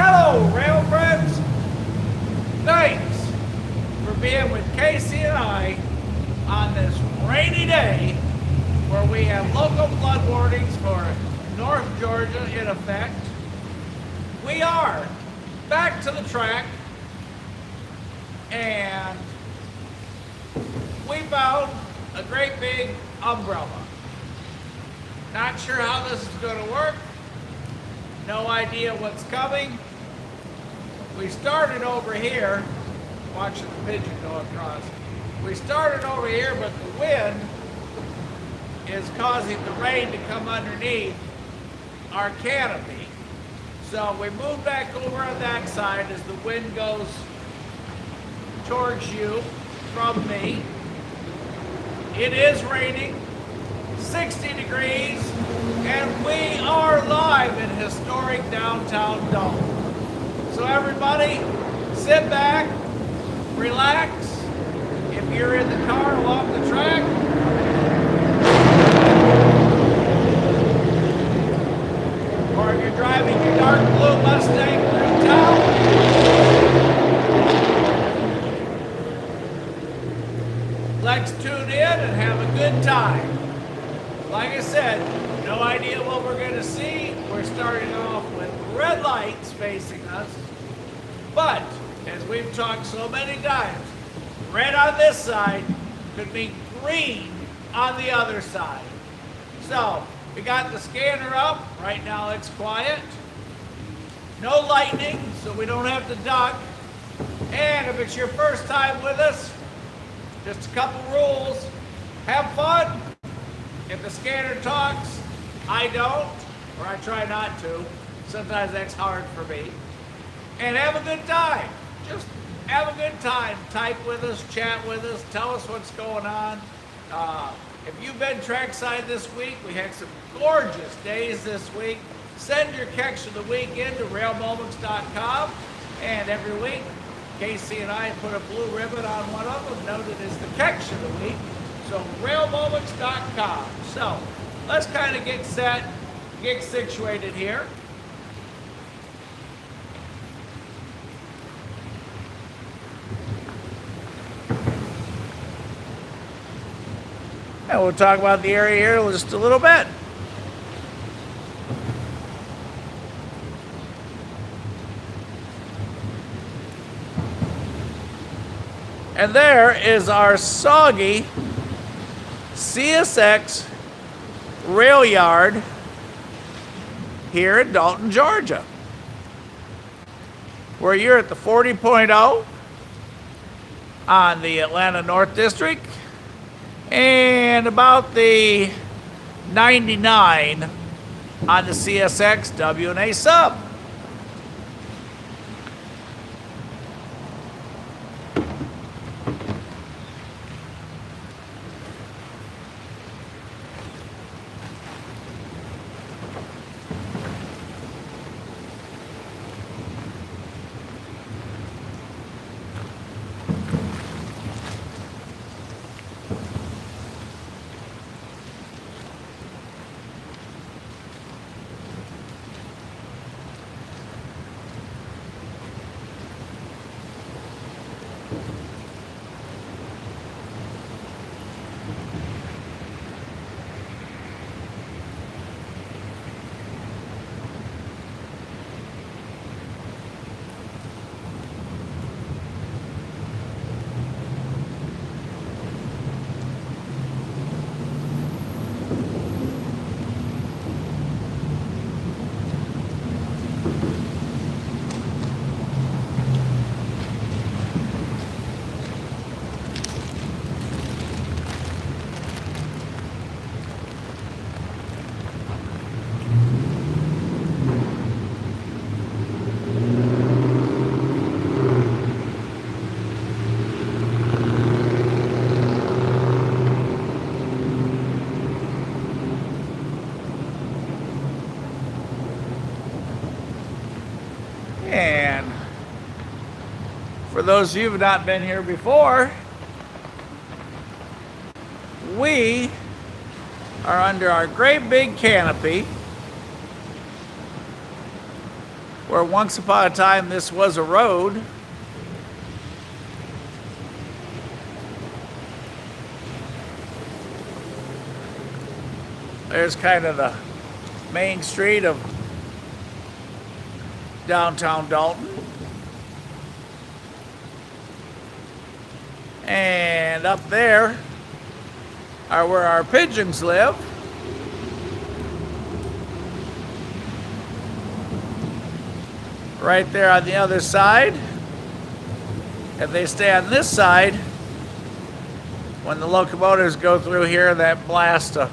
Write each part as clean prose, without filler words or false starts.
Hello, rail friends. Thanks for being with Casey and I on this rainy day where we have local flood warnings for North Georgia in effect. We are back to the track and we found a great big umbrella. Not sure how this is going to work. No idea what's coming. We started over here, watching the pigeon go across. We started over here, but the wind is causing the rain to come underneath our canopy. So we move back over on that side as the wind goes towards you from me. It is raining, 60 degrees, and we are live in historic downtown Dalton. So everybody, sit back, relax. If you're in the car along the track, or if you're driving your dark blue Mustang through town, let's tune in and have a good time. Like I said, no idea what we're going to see. We're starting off with red lights facing us, but as we've talked so many times, red on this side could be green on the other side. So we got the scanner up. Right now it's quiet. No lightning, so we don't have to duck. And if it's your first time with us, just a couple rules. Have fun. If the scanner talks, I don't, or I try not to. Sometimes that's hard for me. And have a good time. Just have a good time. Type with us, chat with us, tell us what's going on. If you've been trackside this week, we had some gorgeous days this week. Send your catch of the week in to railmoments.com. And every week, Casey and I put a blue ribbon on one of them, noted as the catch of the week. So railmoments.com. So let's kind of get set, get situated here. And we'll talk about the area here in just a little bit. And there is our soggy CSX rail yard here in Dalton, Georgia, where you're at the 40.0 on the Atlanta North District and about the 99 on the CSX W&A sub. For those of you who have not been here before, we are under our great big canopy where once upon a time this was a road. There's kind of the main street of downtown Dalton. And up there are where our pigeons live. Right there on the other side. If they stay on this side, when the locomotives go through here, that blast of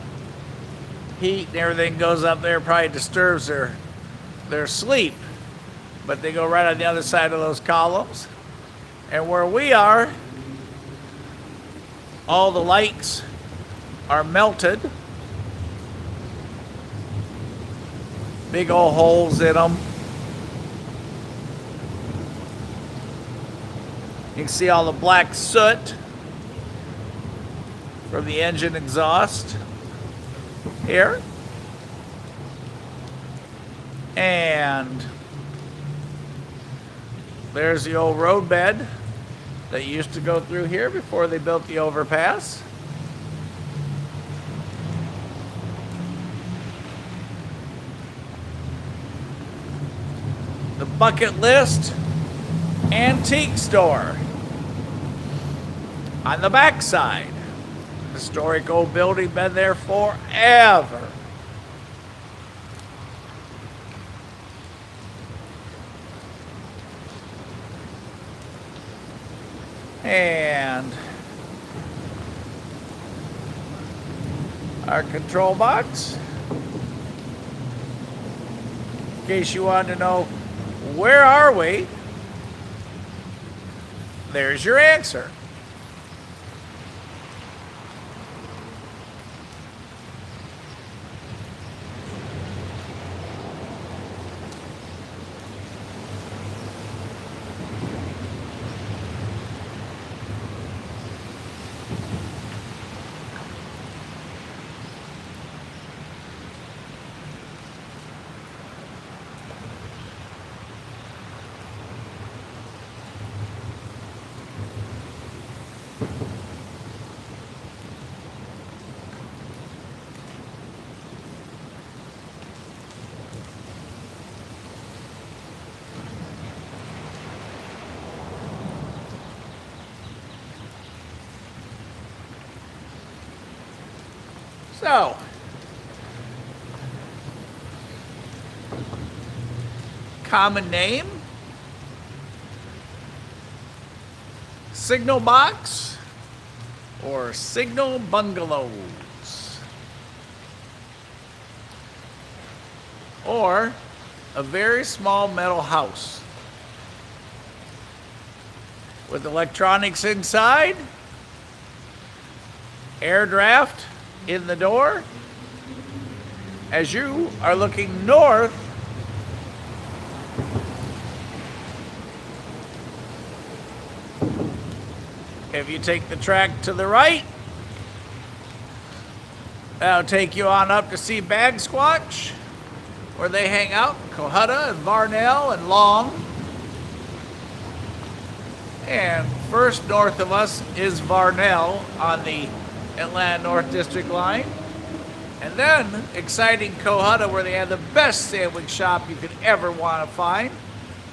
heat and everything goes up there, probably disturbs their sleep. But they go right on the other side of those columns. And where we are, all the lights are melted. Big old holes in them. You can see all the black soot from the engine exhaust here. And there's the old roadbed that used to go through here before they built the overpass. The Bucket List Antique Store on the backside. Historic old building, been there forever. And our control box. In case you wanted to know, where are we? There's your answer. So, common name, signal box, or signal bungalows, or a very small metal house with electronics inside, air draft in the door. As you are looking north, if you take the track to the right, that'll take you on up to see Bag Squatch, where they hang out, Cohutta and Varnell and Long. And first north of us is Varnell on the Atlanta North District line. And then exciting Cohutta, where they have the best sandwich shop you could ever want to find.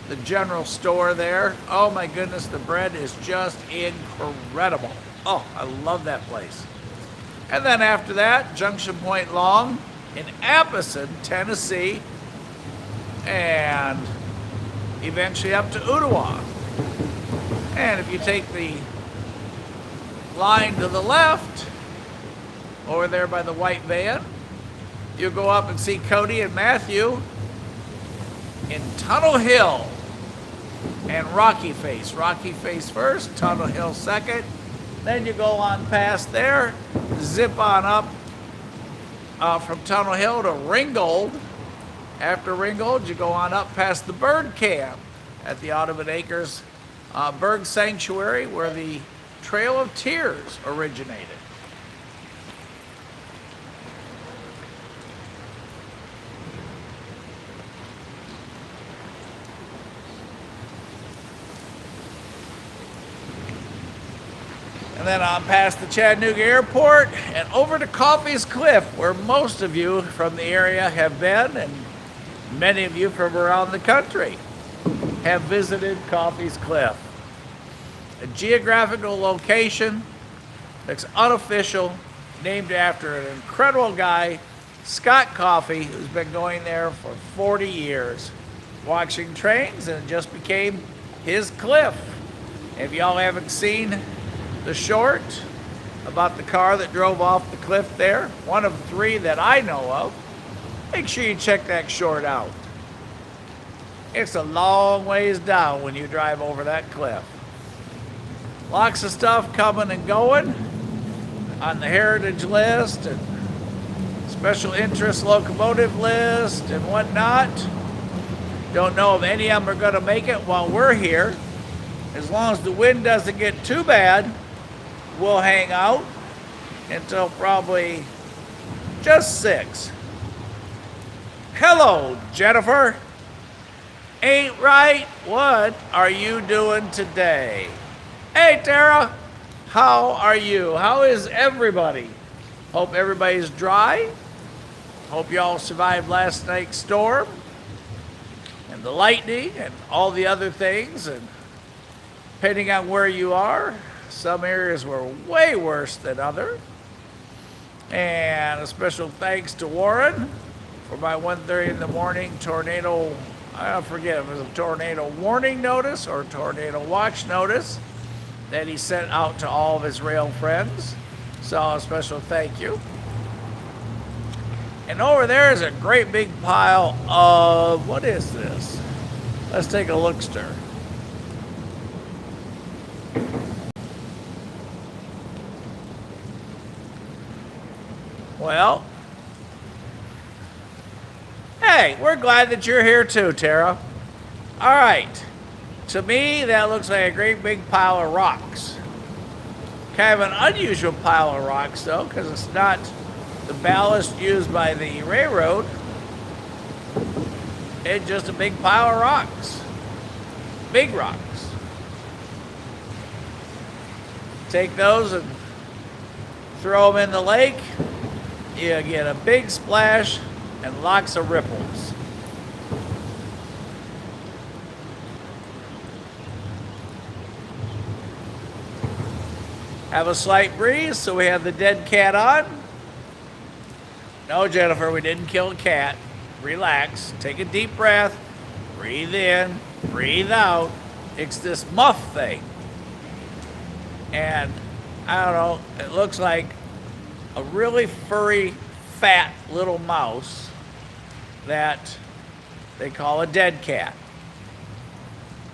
The general store there. Oh my goodness, the bread is just incredible. Oh, I love that place. And then after that, Junction Point Long in Appleton, Tennessee, and eventually up to Ottawa. And if you take the line to the left, over there by the white van, you'll go up and see Cody and Matthew in Tunnel Hill and Rocky Face. Rocky Face first, Tunnel Hill second. Then you go on past there, zip on up from Tunnel Hill to Ringgold. After Ringgold, you go on up past the bird camp at the Audubon Acres Bird Sanctuary, where the Trail of Tears originated. And then on past the Chattanooga Airport and over to Coffey's Cliff, where most of you from the area have been, and many of you from around the country have visited Coffey's Cliff. A geographical location that's unofficial, named after an incredible guy, Scott Coffey, who's been going there for 40 years, watching trains, and it just became his cliff. If y'all haven't seen the short about the car that drove off the cliff there, one of 3 that I know of, make sure you check that short out. It's a long ways down when you drive over that cliff. Lots of stuff coming and going on the heritage list and special interest locomotive list and whatnot. Don't know if any of them are going to make it while we're here. As long as the wind doesn't get too bad, we'll hang out until probably just 6. Hello, Jennifer. Ain't right. What are you doing today? Hey, Tara. How are you? How is everybody? Hope everybody's dry. Hope y'all survived last night's storm and the lightning and all the other things. And depending on where you are, some areas were way worse than others. And a special thanks to Warren for my 1:30 in the morning tornado, I forget if it was a tornado warning notice or tornado watch notice that he sent out to all of his rail friends. So a special thank you. And over there is a great big pile of, what is this? Let's take a look, stir. Well, hey, we're glad that you're here too, Tara. All right. To me, that looks like a great big pile of rocks. Kind of an unusual pile of rocks, though, because it's not the ballast used by the railroad. It's just a big pile of rocks. Big rocks. Take those and throw them in the lake. You get a big splash and lots of ripples. Have a slight breeze, so we have the dead cat on. No, Jennifer, we didn't kill a cat. Relax, take a deep breath, breathe in, breathe out. It's this muff thing. And I don't know, it looks like a really furry, fat little mouse that they call a dead cat.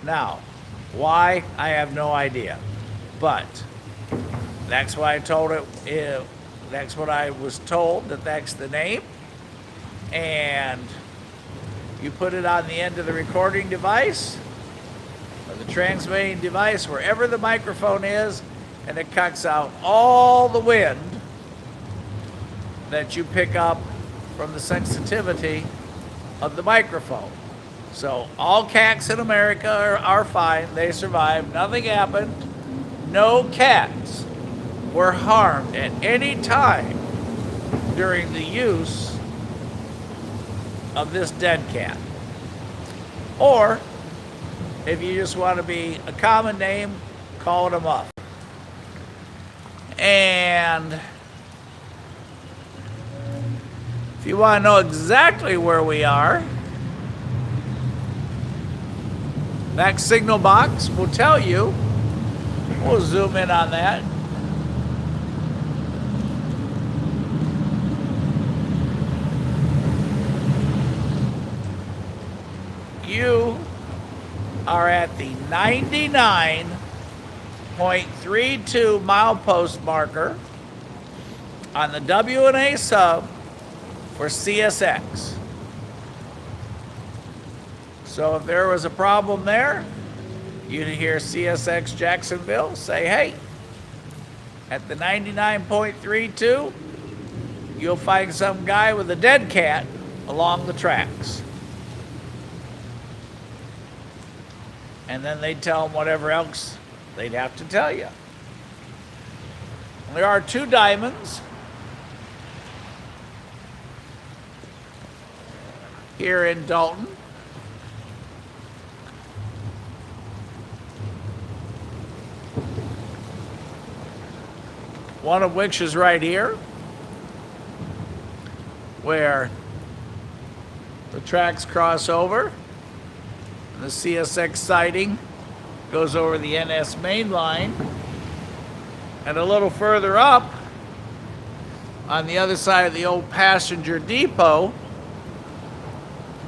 Now, why? I have no idea. But that's why I told it, that's what I was told, that's the name. And you put it on the end of the recording device or the transmitting device, wherever the microphone is, and it cuts out all the wind that you pick up from the sensitivity of the microphone. So all cats in America are fine. They survived. Nothing happened. No cats were harmed at any time during the use of this dead cat. Or, if you just want to be a common name, call it a muff. And if you want to know exactly where we are, that signal box will tell you. We'll zoom in on that. You are at the 99.32 milepost marker on the W&A sub for CSX. So if there was a problem there, you'd hear CSX Jacksonville say, hey, at the 99.32, you'll find some guy with a dead cat along the tracks. And then they'd tell them whatever else they'd have to tell you. There are two diamonds here in Dalton. One of which is right here, where the tracks cross over. The CSX siding goes over the NS main line. And a little further up, on the other side of the old passenger depot,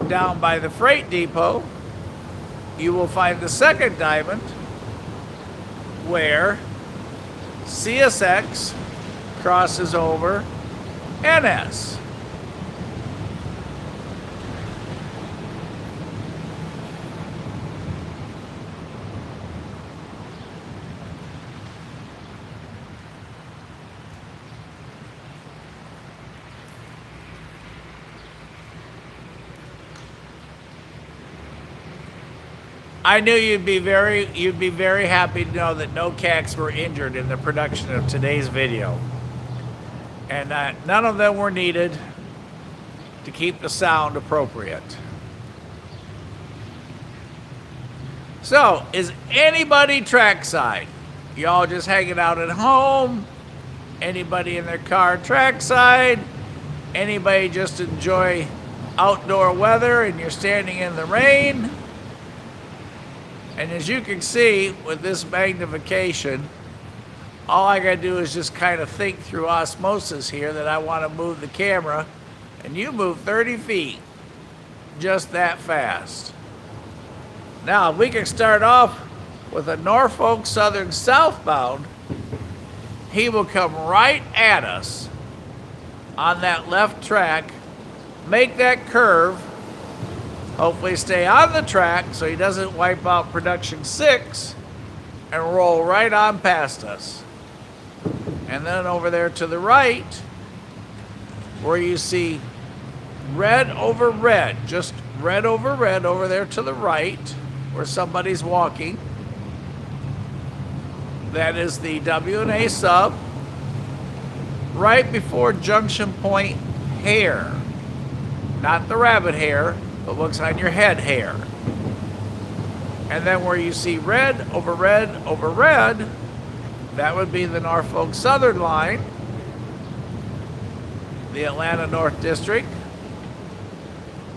down by the freight depot, you will find the second diamond, where CSX crosses over NS. I knew you'd be very happy to know that no cats were injured in the production of today's video. And none of them were needed to keep the sound appropriate. So, is anybody trackside? Y'all just hanging out at home? Anybody in their car trackside? Anybody just enjoy outdoor weather and you're standing in the rain? And as you can see with this magnification, all I gotta do is just kind of think through osmosis here that I want to move the camera, and you move 30 feet just that fast. Now, if we can start off with a Norfolk Southern southbound, he will come right at us on that left track, make that curve, hopefully stay on the track so he doesn't wipe out production 6 and roll right on past us. And then over there to the right, where you see red over red, just red over there to the right, where somebody's walking. That is the W&A sub, right before junction point hair. Not the rabbit hair, but looks on your head hair. And then where you see red over red over red, that would be the Norfolk Southern line, the Atlanta North District.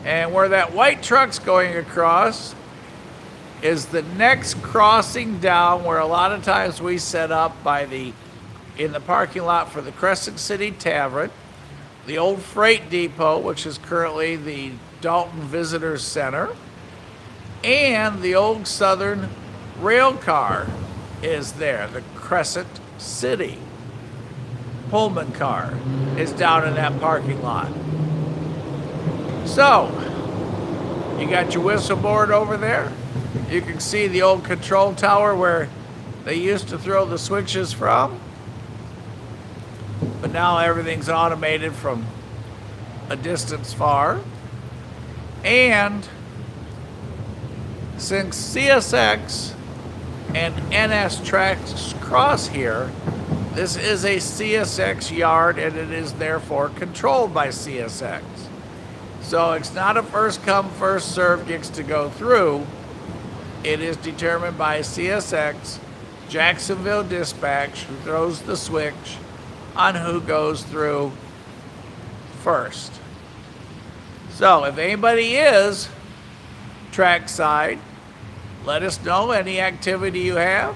And where that white truck's going across is the next crossing down, where a lot of times we set up in the parking lot for the Crescent City Tavern, the old freight depot, which is currently the Dalton Visitors Center, and the old Southern rail car is there. The Crescent City Pullman car is down in that parking lot. So, you got your whistle board over there. You can see the old control tower where they used to throw the switches from, but now everything's automated from a distance far. And since CSX and NS tracks cross here, this is a CSX yard and it is therefore controlled by CSX. So it's not a first come, first served gets to go through. It is determined by CSX, Jacksonville Dispatch, who throws the switch on who goes through first. So if anybody is trackside, let us know any activity you have.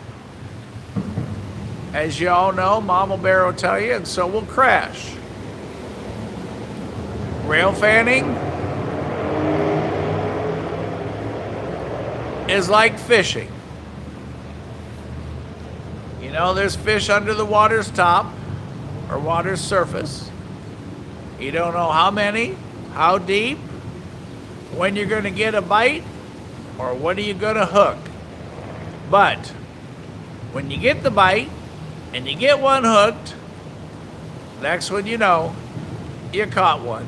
As you all know, Mama Bear will tell you, and so will Crash. Rail fanning is like fishing. You know, there's fish under the water's top or water's surface. You don't know how many, how deep, when you're going to get a bite, or what are you going to hook. But when you get the bite and you get one hooked, that's when you know you caught one,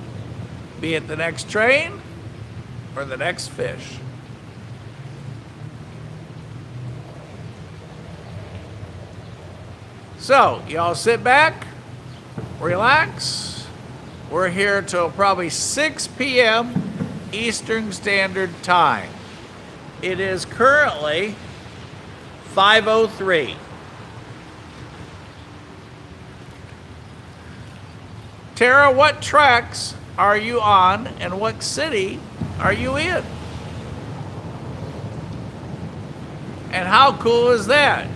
be it the next train or the next fish. So, y'all sit back, relax. We're here till probably 6 p.m. Eastern Standard Time. It is currently 5:03. Tara, what tracks are you on and what city are you in? And how cool is that?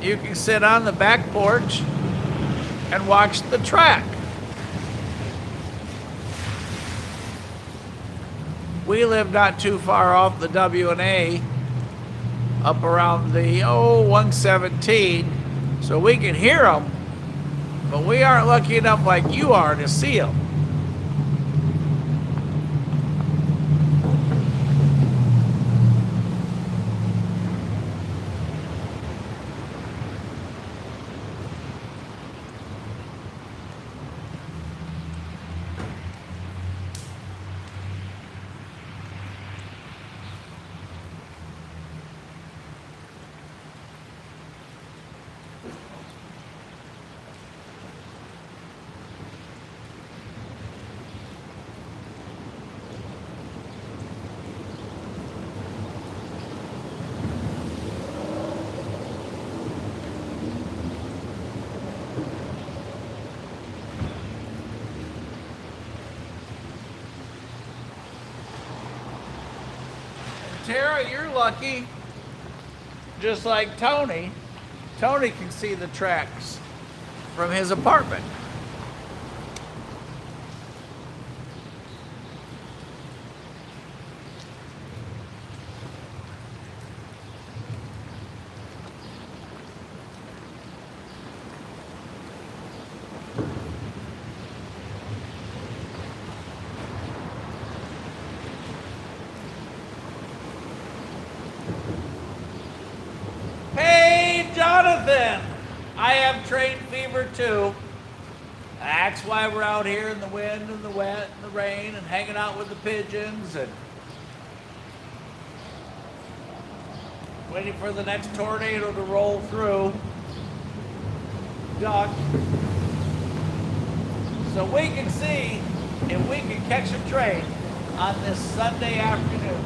You can sit on the back porch and watch the track. We live not too far off the W&A, up around the 117, so we can hear them, but we aren't lucky enough like you are to see them. Tara, you're lucky. Just like Tony. Tony can see the tracks from his apartment. Jonathan, I have train fever too. That's why we're out here in the wind and the wet and the rain and hanging out with the pigeons and waiting for the next tornado to roll through. Duck. So we can see if we can catch a train on this Sunday afternoon.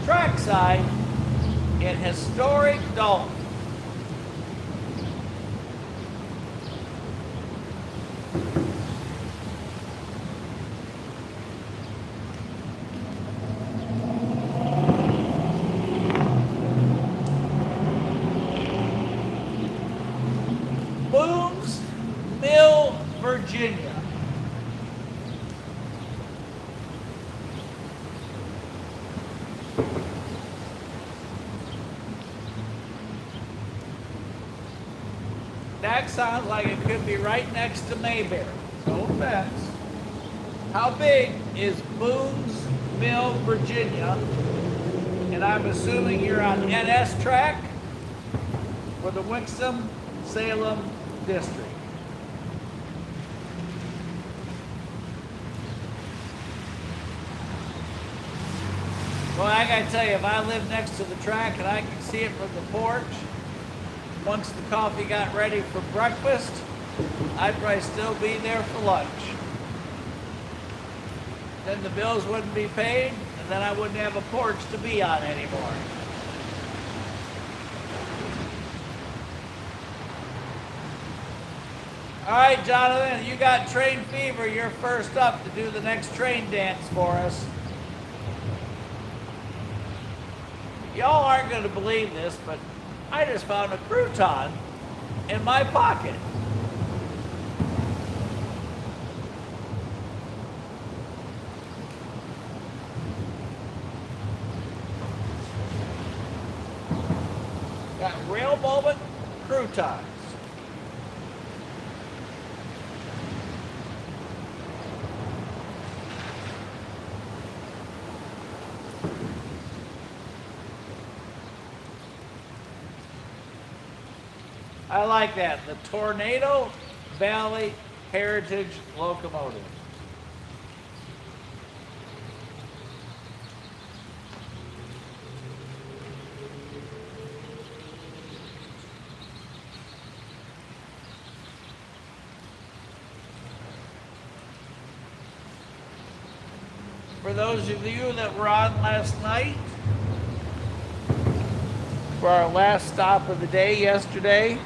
Trackside in historic Dalton. Virginia. That sounds like it could be right next to Mayberry. No offense. How big is Boone's Mill, Virginia? And I'm assuming you're on NS track for the Winston-Salem district. Well, I gotta tell you, if I lived next to the track and I could see it from the porch, once the coffee got ready for breakfast, I'd probably still be there for lunch. Then the bills wouldn't be paid, and then I wouldn't have a porch to be on anymore. All right, Jonathan, you got train fever. You're first up to do the next train dance for us. Y'all aren't going to believe this, but I just found a crouton in my pocket. Got real moment croutons. I like that. The Tornado Valley Heritage Locomotive. For those of you that were on last night, for our last stop of the day yesterday,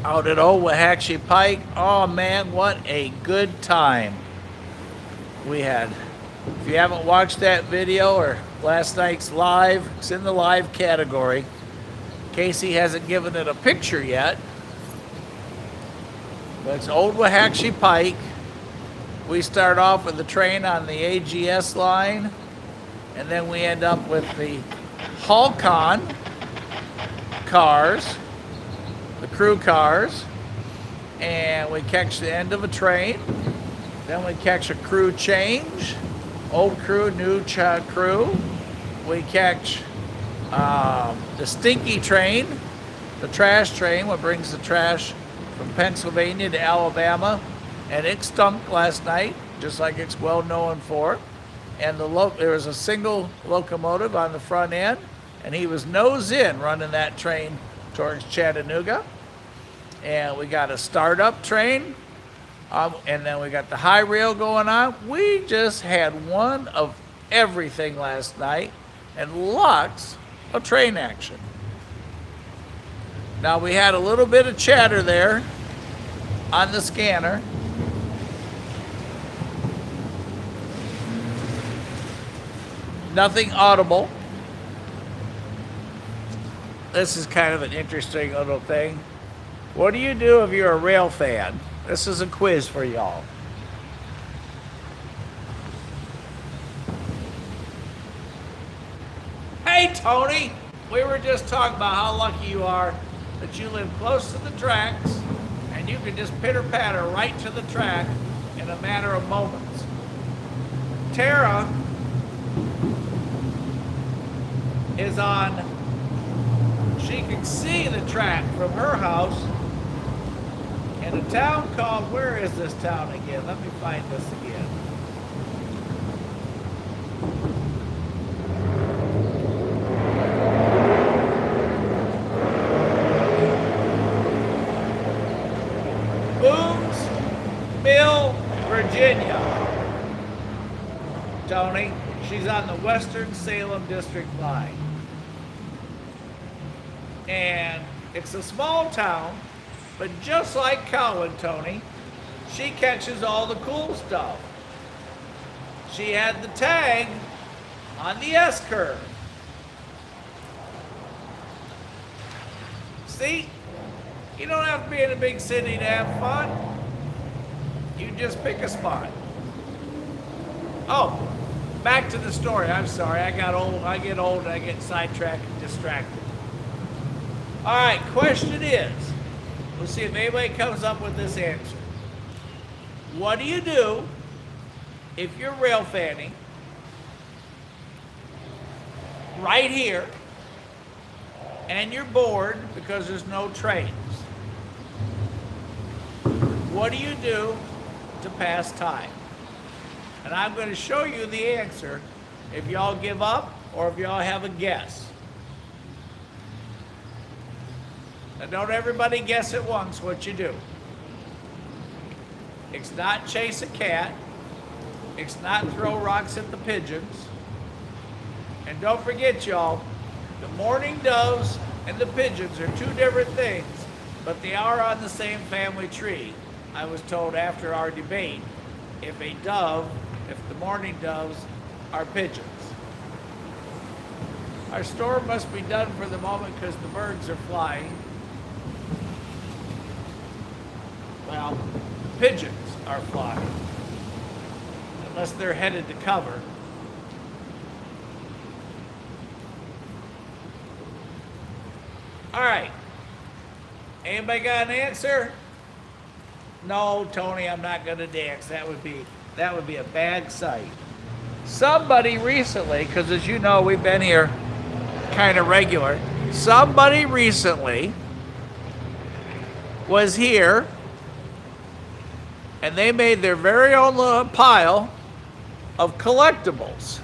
out at Old Waxahachie Pike. Oh man, what a good time we had. If you haven't watched that video or last night's live, it's in the live category. Casey hasn't given it a picture yet, but it's Old Waxahachie Pike. We start off with the train on the AGS line, and then we end up with the Halcon cars, the crew cars, and we catch the end of a train. Then we catch a crew change, old crew, new crew. We catch the stinky train, the trash train, what brings the trash from Pennsylvania to Alabama, and it stunk last night, just like it's well known for. And there was a single locomotive on the front end, and he was nose in running that train towards Chattanooga. And we got a startup train, and then we got the high rail going on. We just had one of everything last night, and lots of train action. Now we had a little bit of chatter there on the scanner. Nothing audible. This is kind of an interesting little thing. What do you do if you're a rail fan? This is a quiz for y'all. Hey, Tony! We were just talking about how lucky you are that you live close to the tracks and you can just pitter-patter right to the track in a matter of moments. Tara is on, she can see the track from her house in a town called, where is this town again? Let me find this again. Boonsville, Virginia. Tony, she's on the Western Salem District line. And it's a small town, but just like Cowan, Tony, she catches all the cool stuff. She had the tag on the S-curve. See, you don't have to be in a big city to have fun. You just pick a spot. Oh, back to the story. I'm sorry, I get old, I get sidetracked and distracted. All right, question is, we'll see if anybody comes up with this answer. What do you do if you're rail fanning right here and you're bored because there's no trains? What do you do to pass time? And I'm going to show you the answer if y'all give up or if y'all have a guess. Now, don't everybody guess at once what you do. It's not chase a cat. It's not throw rocks at the pigeons. And don't forget, y'all, the mourning doves and the pigeons are two different things, but they are on the same family tree. I was told after our debate, if the mourning doves are pigeons. Our storm must be done for the moment because the birds are flying. Well, pigeons are flying, unless they're headed to cover. All right, anybody got an answer? No, Tony, I'm not gonna dance. That would be a bad sight. Somebody recently, because as you know, we've been here kind of regular. Somebody recently was here and they made their very own little pile of collectibles.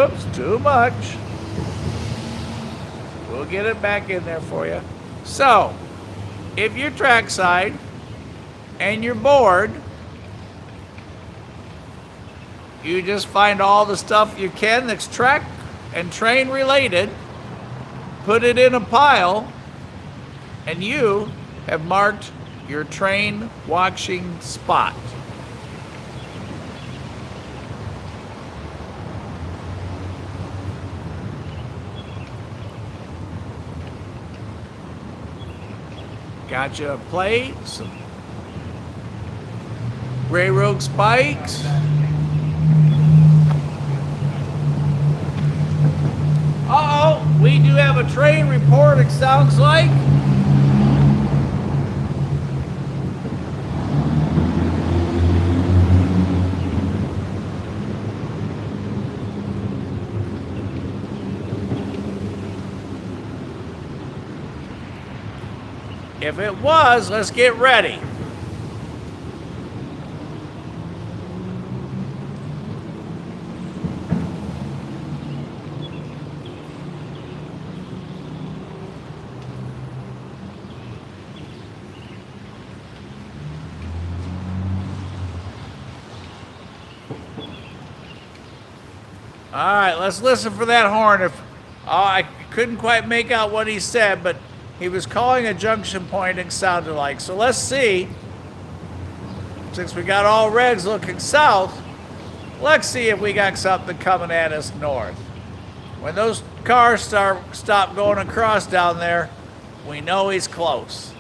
Whoops, too much. We'll get it back in there for you. So, if you're trackside and you're bored, you just find all the stuff you can that's track and train related, put it in a pile, and you have marked your train watching spot. Got you a plate, some railroad spikes. Uh-oh, we do have a train report, it sounds like. If it was, let's get ready. All right, let's listen for that horn. I couldn't quite make out what he said, but he was calling a junction point, it sounded like. So let's see. Since we got all reds looking south, let's see if we got something coming at us north. When those cars stop going across down there, we know he's close.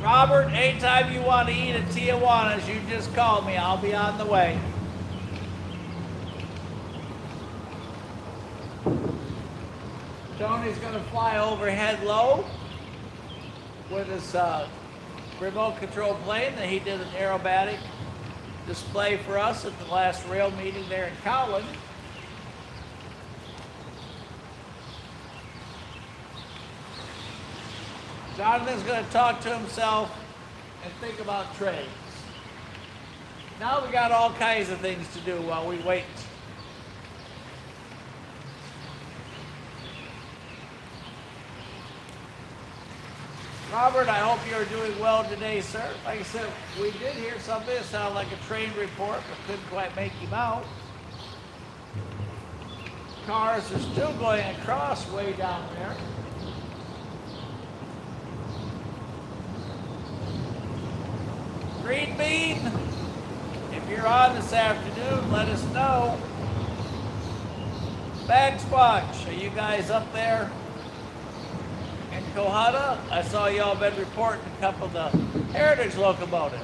Robert, anytime you want to eat at Tijuana's, you just call me. I'll be on the way. Tony's going to fly overhead low with his remote control plane that he did an aerobatic display for us at the last rail meeting there in Cowland. Jonathan's going to talk to himself and think about trains. Now we got all kinds of things to do while we wait. Robert, I hope you're doing well today, sir. Like I said, we did hear something that sounded like a train report, but couldn't quite make him out. Cars are still going across way down there. Green Bean, if you're on this afternoon, let us know. Bag Squatch, are you guys up there in Cohada? I saw y'all been reporting a couple of the heritage locomotives.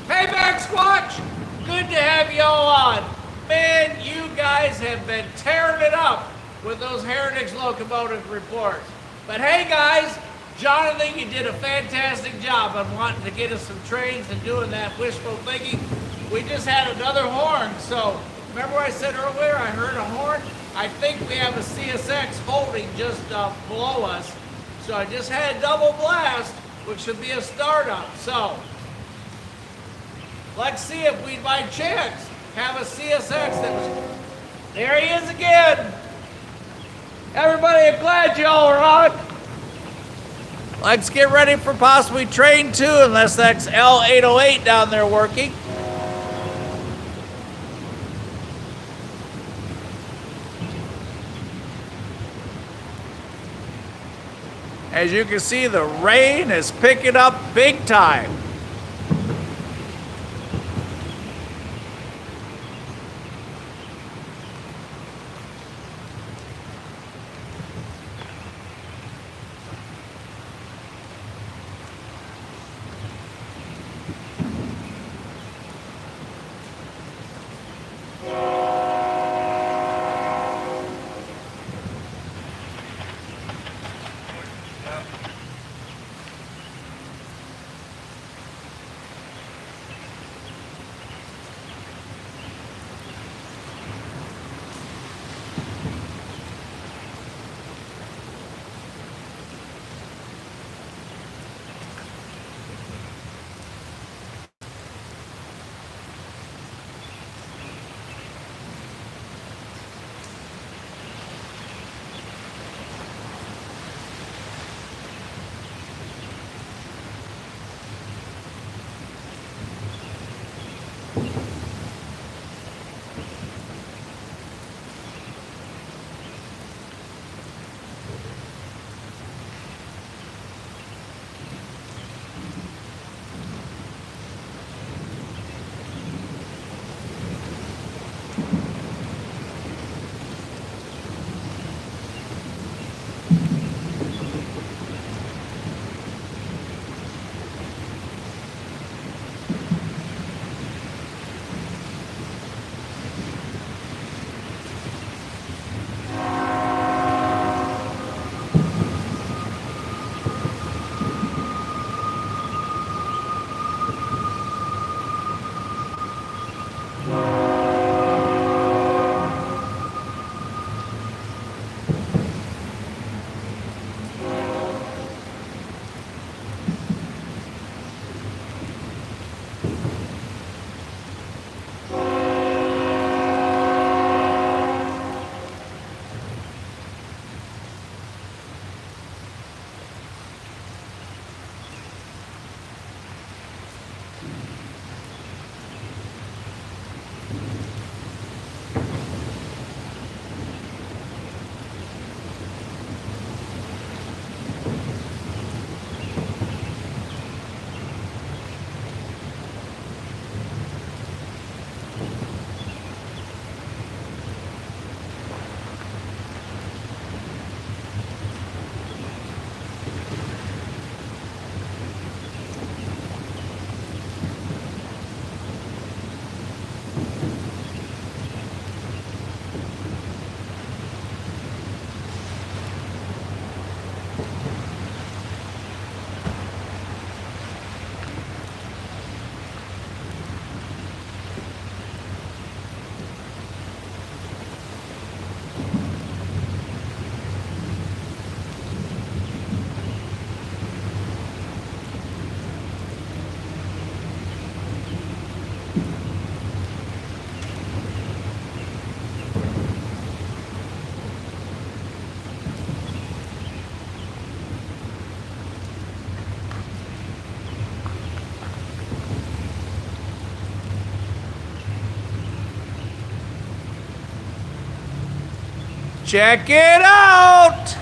Payback Squatch, good to have you all on. Man, you guys have been tearing it up with those Heritage Locomotive reports. But hey guys, Jonathan, you did a fantastic job on wanting to get us some trains and doing that wishful thinking. We just had another horn, so remember I said earlier I heard a horn? I think we have a CSX holding just below us. So I just had a double blast, which should be a startup. So let's see if we by chance have a CSX that was... There he is again. Everybody, I'm glad y'all are on. Let's get ready for possibly train 2, unless that's L808 down there working. As you can see, the rain is picking up big time. Check it out!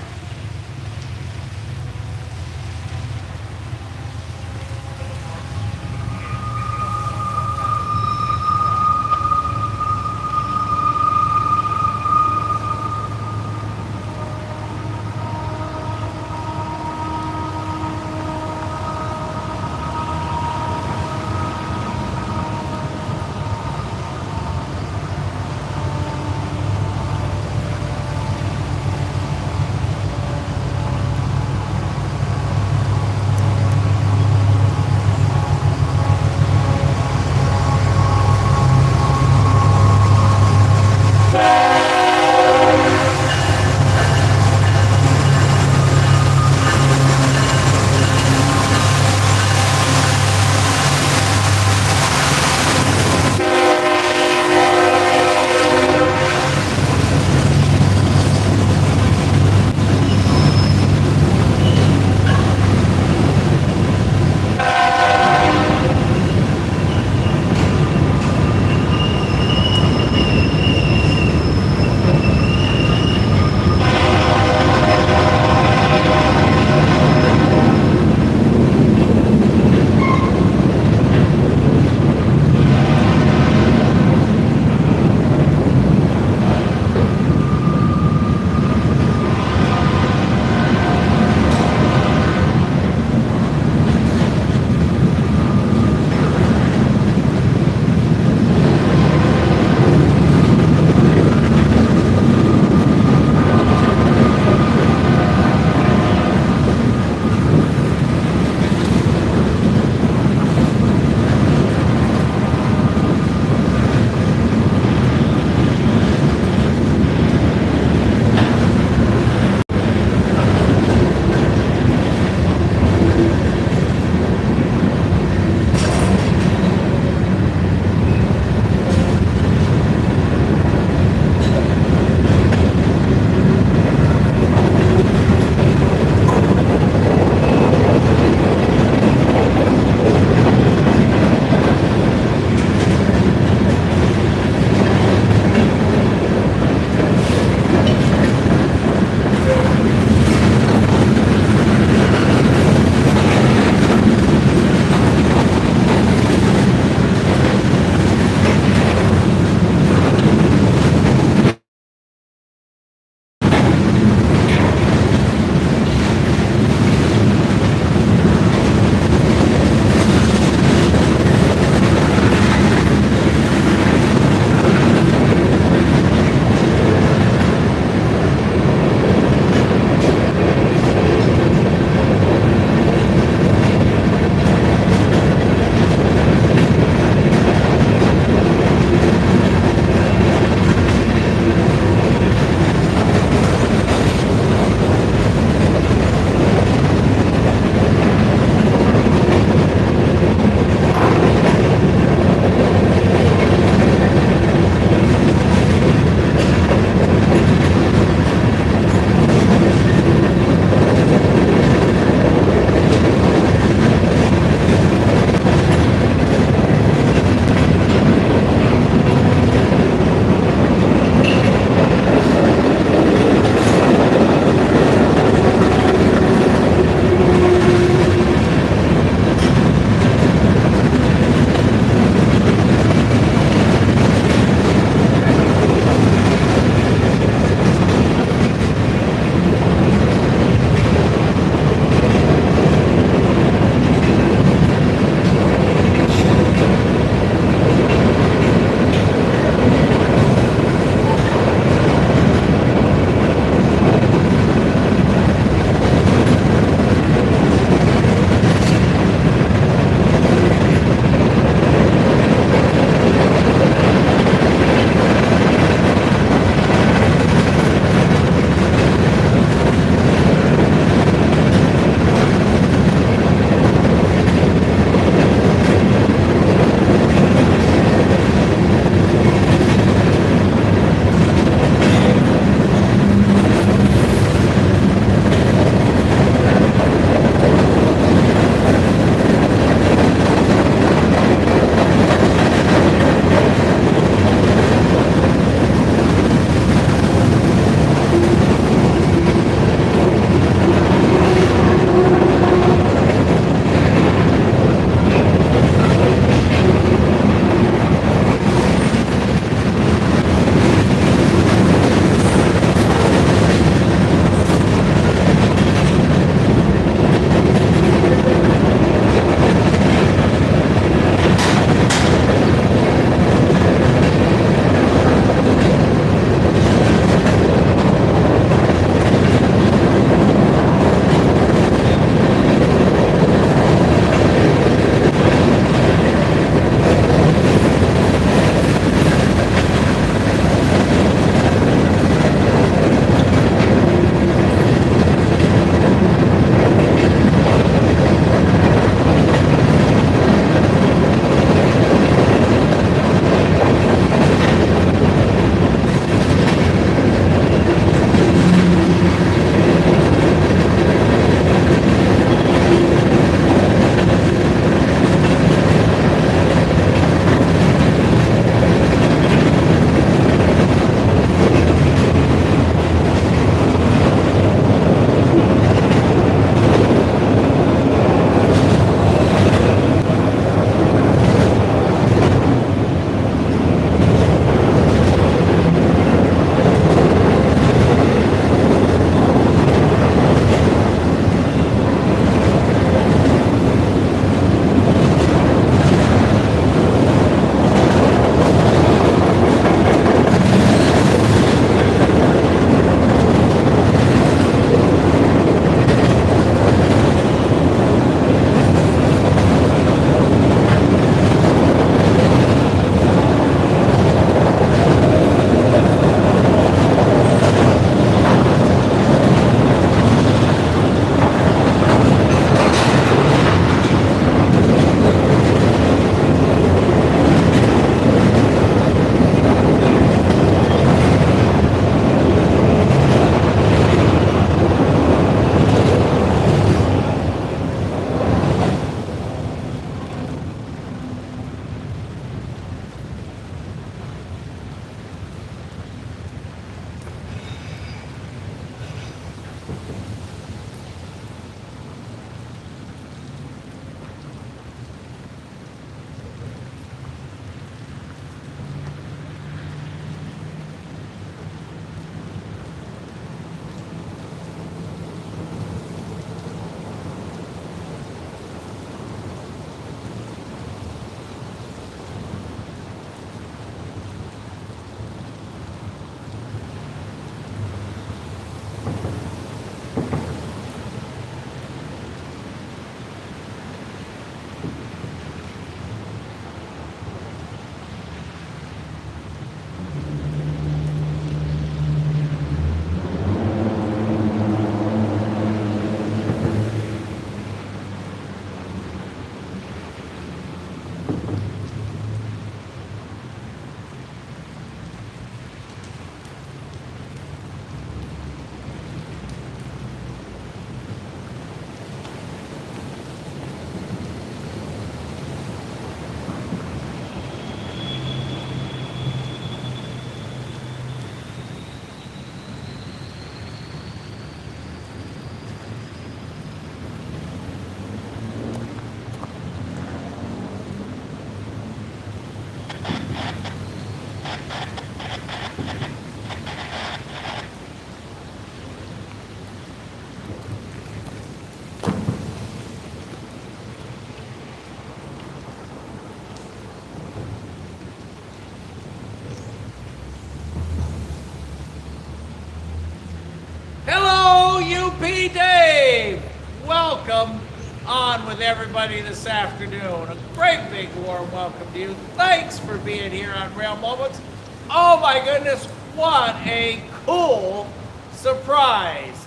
UP Dave! Welcome on with everybody this afternoon. A great big warm welcome to you. Thanks for being here on Rail Moments. Oh my goodness, what a cool surprise.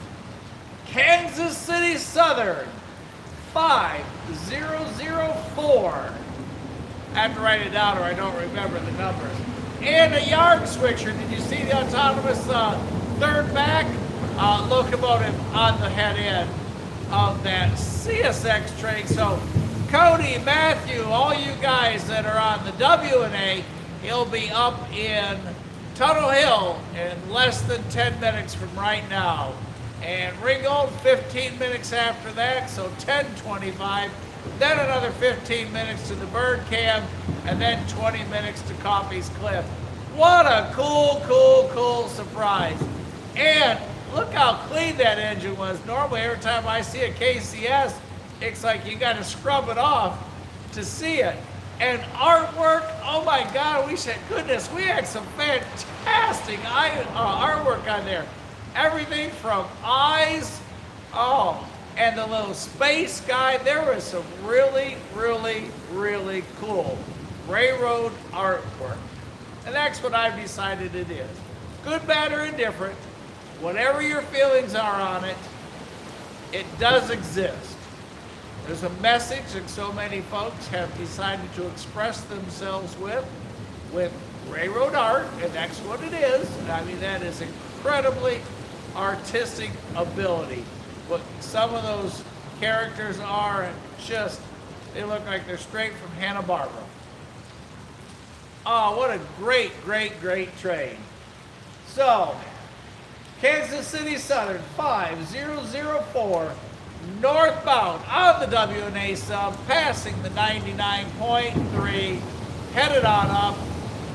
Kansas City Southern 5004. I have to write it down or I don't remember the numbers. And a yard switcher. Did you see the autonomous third back locomotive on the head end of that CSX train? So Cody, Matthew, all you guys that are on the W&A, he'll be up in Tunnel Hill in less than 10 minutes from right now. And Ringgold 15 minutes after that, so 10:25. Then another 15 minutes to the bird cam, and then 20 minutes to Coffee's Cliff. What a cool surprise. And look how clean that engine was. Normally, every time I see a KCS, it's like you got to scrub it off to see it. And artwork, oh my God, goodness, we had some fantastic artwork on there. Everything from eyes, and the little space guy. There was some really cool railroad artwork. And that's what I've decided it is. Good, bad, or indifferent, whatever your feelings are on it, it does exist. There's a message that so many folks have decided to express themselves with railroad art, and that's what it is. I mean, that is incredibly artistic ability. What some of those characters are, and just, they look like they're straight from Hanna-Barbera. Oh, what a great train. So, Kansas City Southern 5004, northbound on the W&A sub, passing the 99.3, headed on up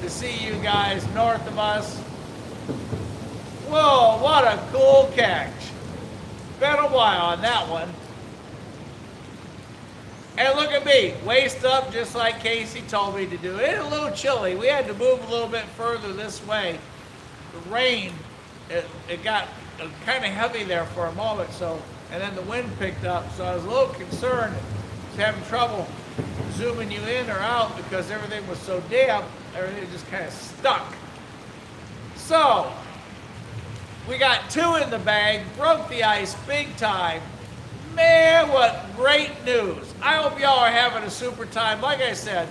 to see you guys north of us. Whoa, what a cool catch. Been a while on that one. And look at me, waist up just like Casey told me to do. It's a little chilly. We had to move a little bit further this way. The rain, it got kind of heavy there for a moment, and then the wind picked up, so I was a little concerned. I was having trouble zooming you in or out because everything was so damp, everything just kind of stuck. So, we got two in the bag, broke the ice big time. Man, what great news. I hope y'all are having a super time. Like I said,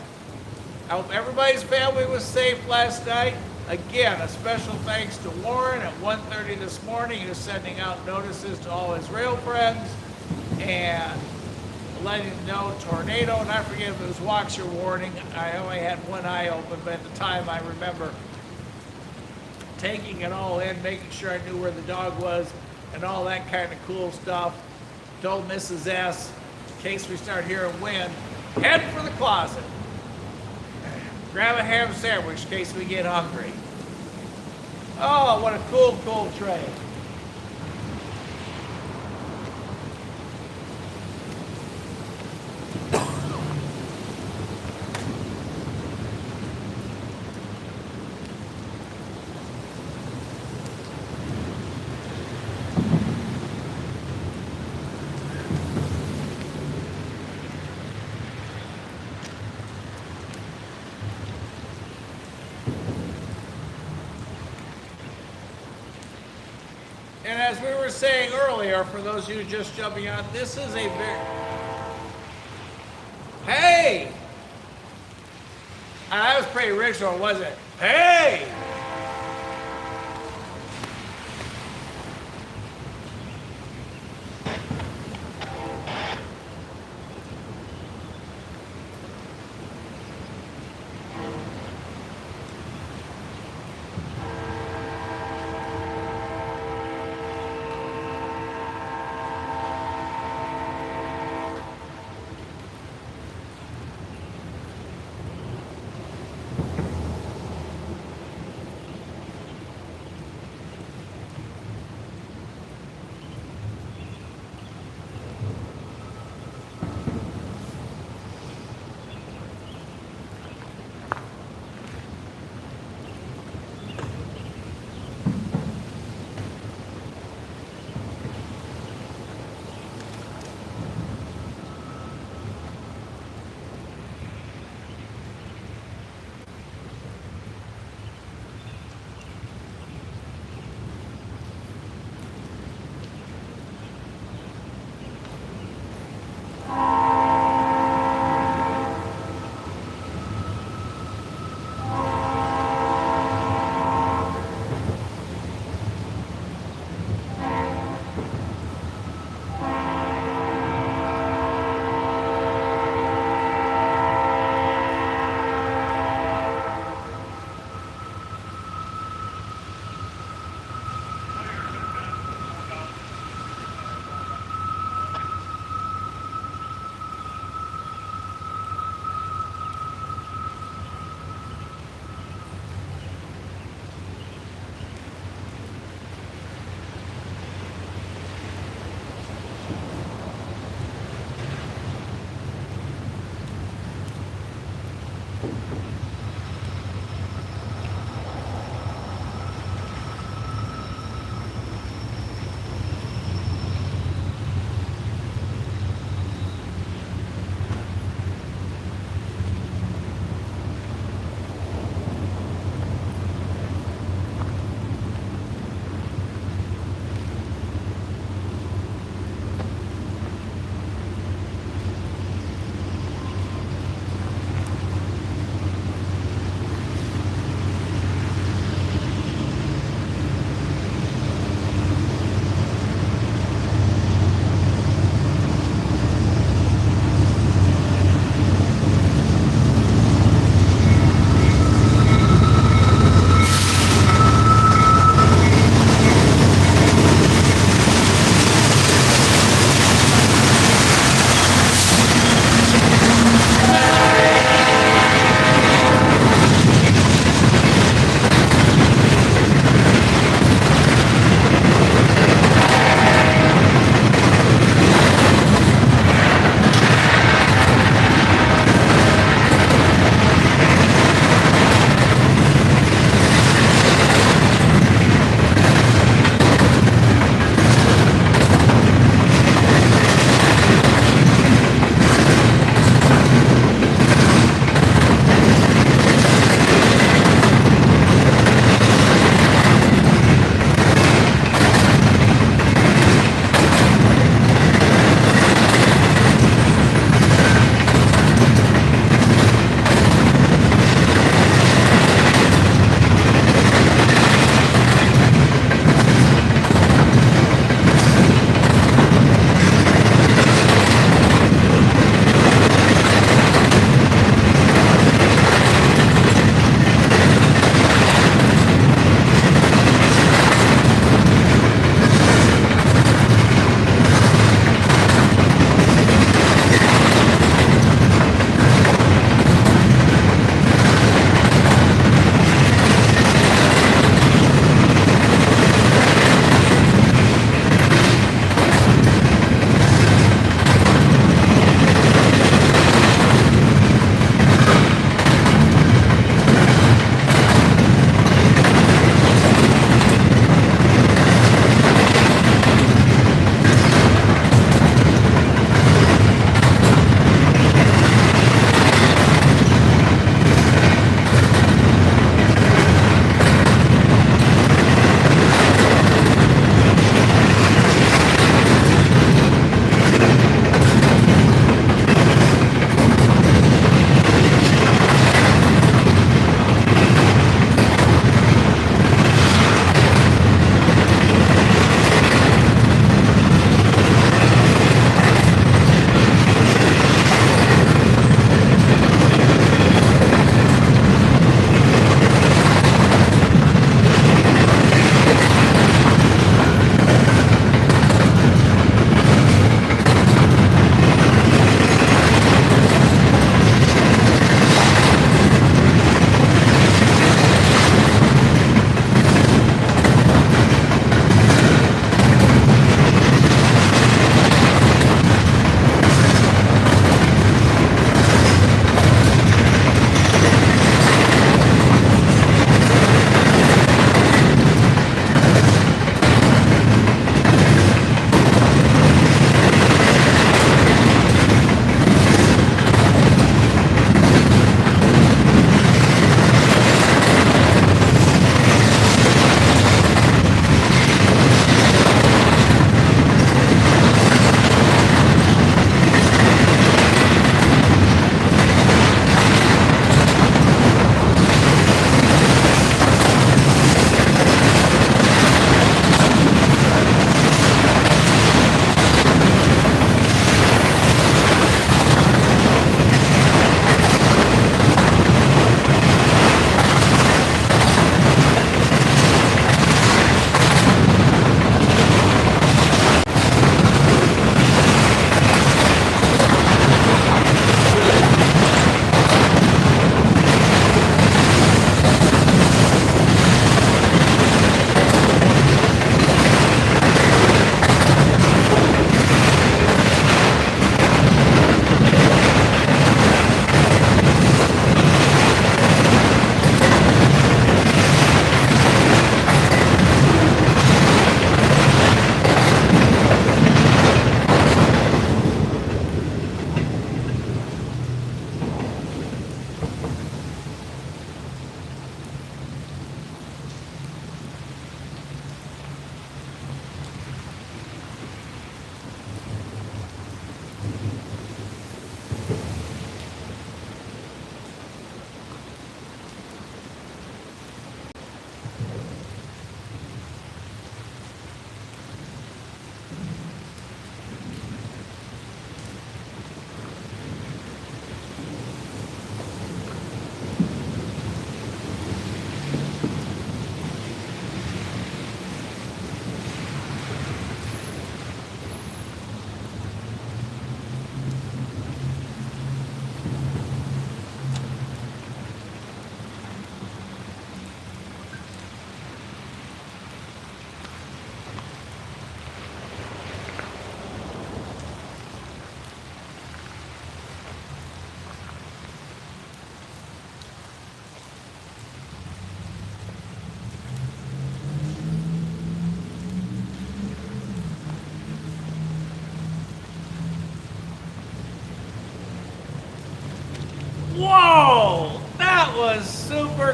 I hope everybody's family was safe last night. Again, a special thanks to Warren at 1:30 this morning. He was sending out notices to all his rail friends and letting them know tornado, and I forget if it was watch or warning. I only had one eye open, but at the time I remember taking it all in, making sure I knew where the dog was and all that kind of cool stuff. Told Mrs. S, in case we start hearing wind, head for the closet. Grab a ham sandwich in case we get hungry. Oh, what a cool train. And as we were saying earlier, for those of you just jumping on, this is a very... Hey! That was pretty original, wasn't it? Hey!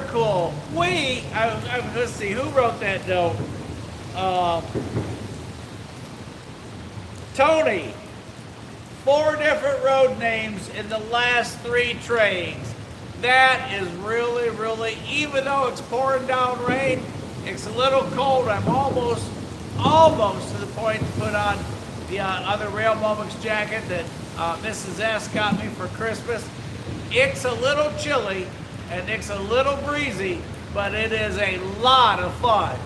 cool. Let's see, who wrote that note? Tony. 4 different road names in the last 3 trains. That is really, really, even though it's pouring down rain, it's a little cold. I'm almost to the point to put on the other Rail Moments jacket that Mrs. S got me for Christmas. It's a little chilly and it's a little breezy, but it is a lot of fun.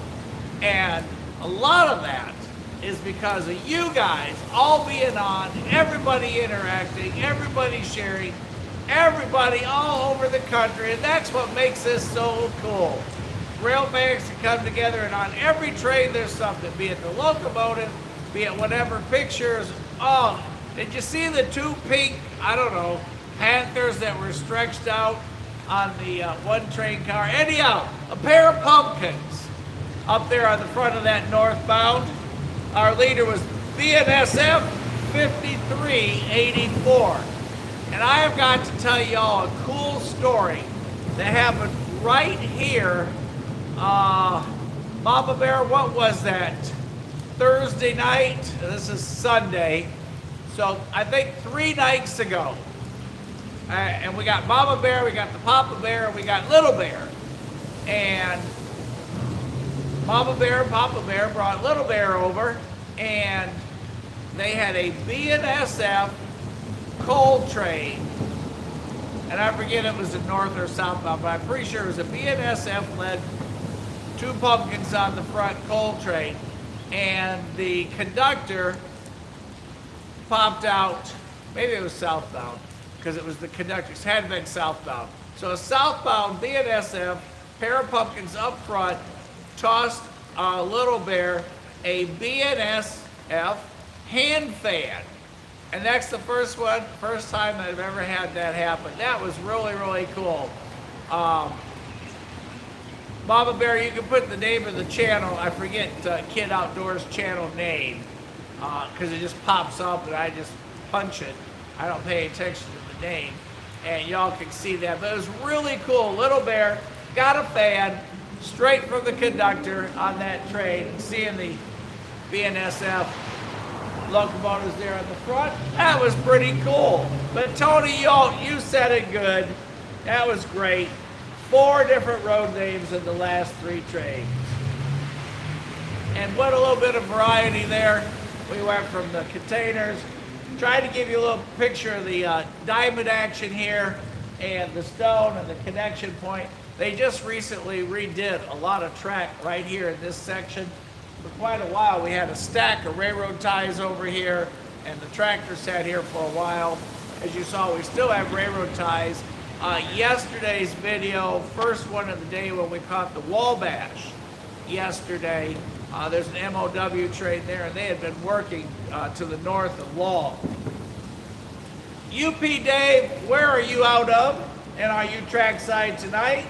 And a lot of that is because of you guys all being on, everybody interacting, everybody sharing, everybody all over the country, and that's what makes this so cool. Rail fans can come together, and on every train there's something, be it the locomotive, be it whatever pictures. Oh, did you see the 2 pink, I don't know, panthers that were stretched out on the one train car? Anyhow, a pair of pumpkins up there on the front of that northbound. Our leader was BNSF 5384. And I have got to tell y'all a cool story that happened right here. Mama Bear, what was that? Thursday night? This is Sunday. So I think 3 nights ago. And we got Mama Bear, we got the Papa Bear, we got Little Bear. And Mama Bear and Papa Bear brought Little Bear over, and they had a BNSF coal train. And I forget if it was a north or southbound, but I'm pretty sure it was a BNSF led 2 pumpkins on the front coal train. And the conductor popped out, maybe it was southbound, because it was the conductor, it had been southbound. So a southbound BNSF, pair of pumpkins up front, tossed Little Bear a BNSF hand fan. And that's the first time I've ever had that happen. That was really, really cool. Mama Bear, you can put the name of the channel, I forget Kid Outdoors channel name, because it just pops up and I just punch it. I don't pay attention to the name, and y'all can see that. But it was really cool. Little Bear got a fan straight from the conductor on that train, seeing the BNSF locomotives there at the front. That was pretty cool. But Tony, you said it good. That was great. 4 different road names in the last 3 trains. And what a little bit of variety there. We went from the containers, tried to give you a little picture of the diamond action here and the stone and the connection point. They just recently redid a lot of track right here in this section. For quite a while, we had a stack of railroad ties over here, and the tractor sat here for a while. As you saw, we still have railroad ties. Yesterday's video, first one of the day when we caught the Wabash yesterday, there's an MOW train there, and they had been working to the north of Law. UP Dave, where are you out of? And are you trackside tonight?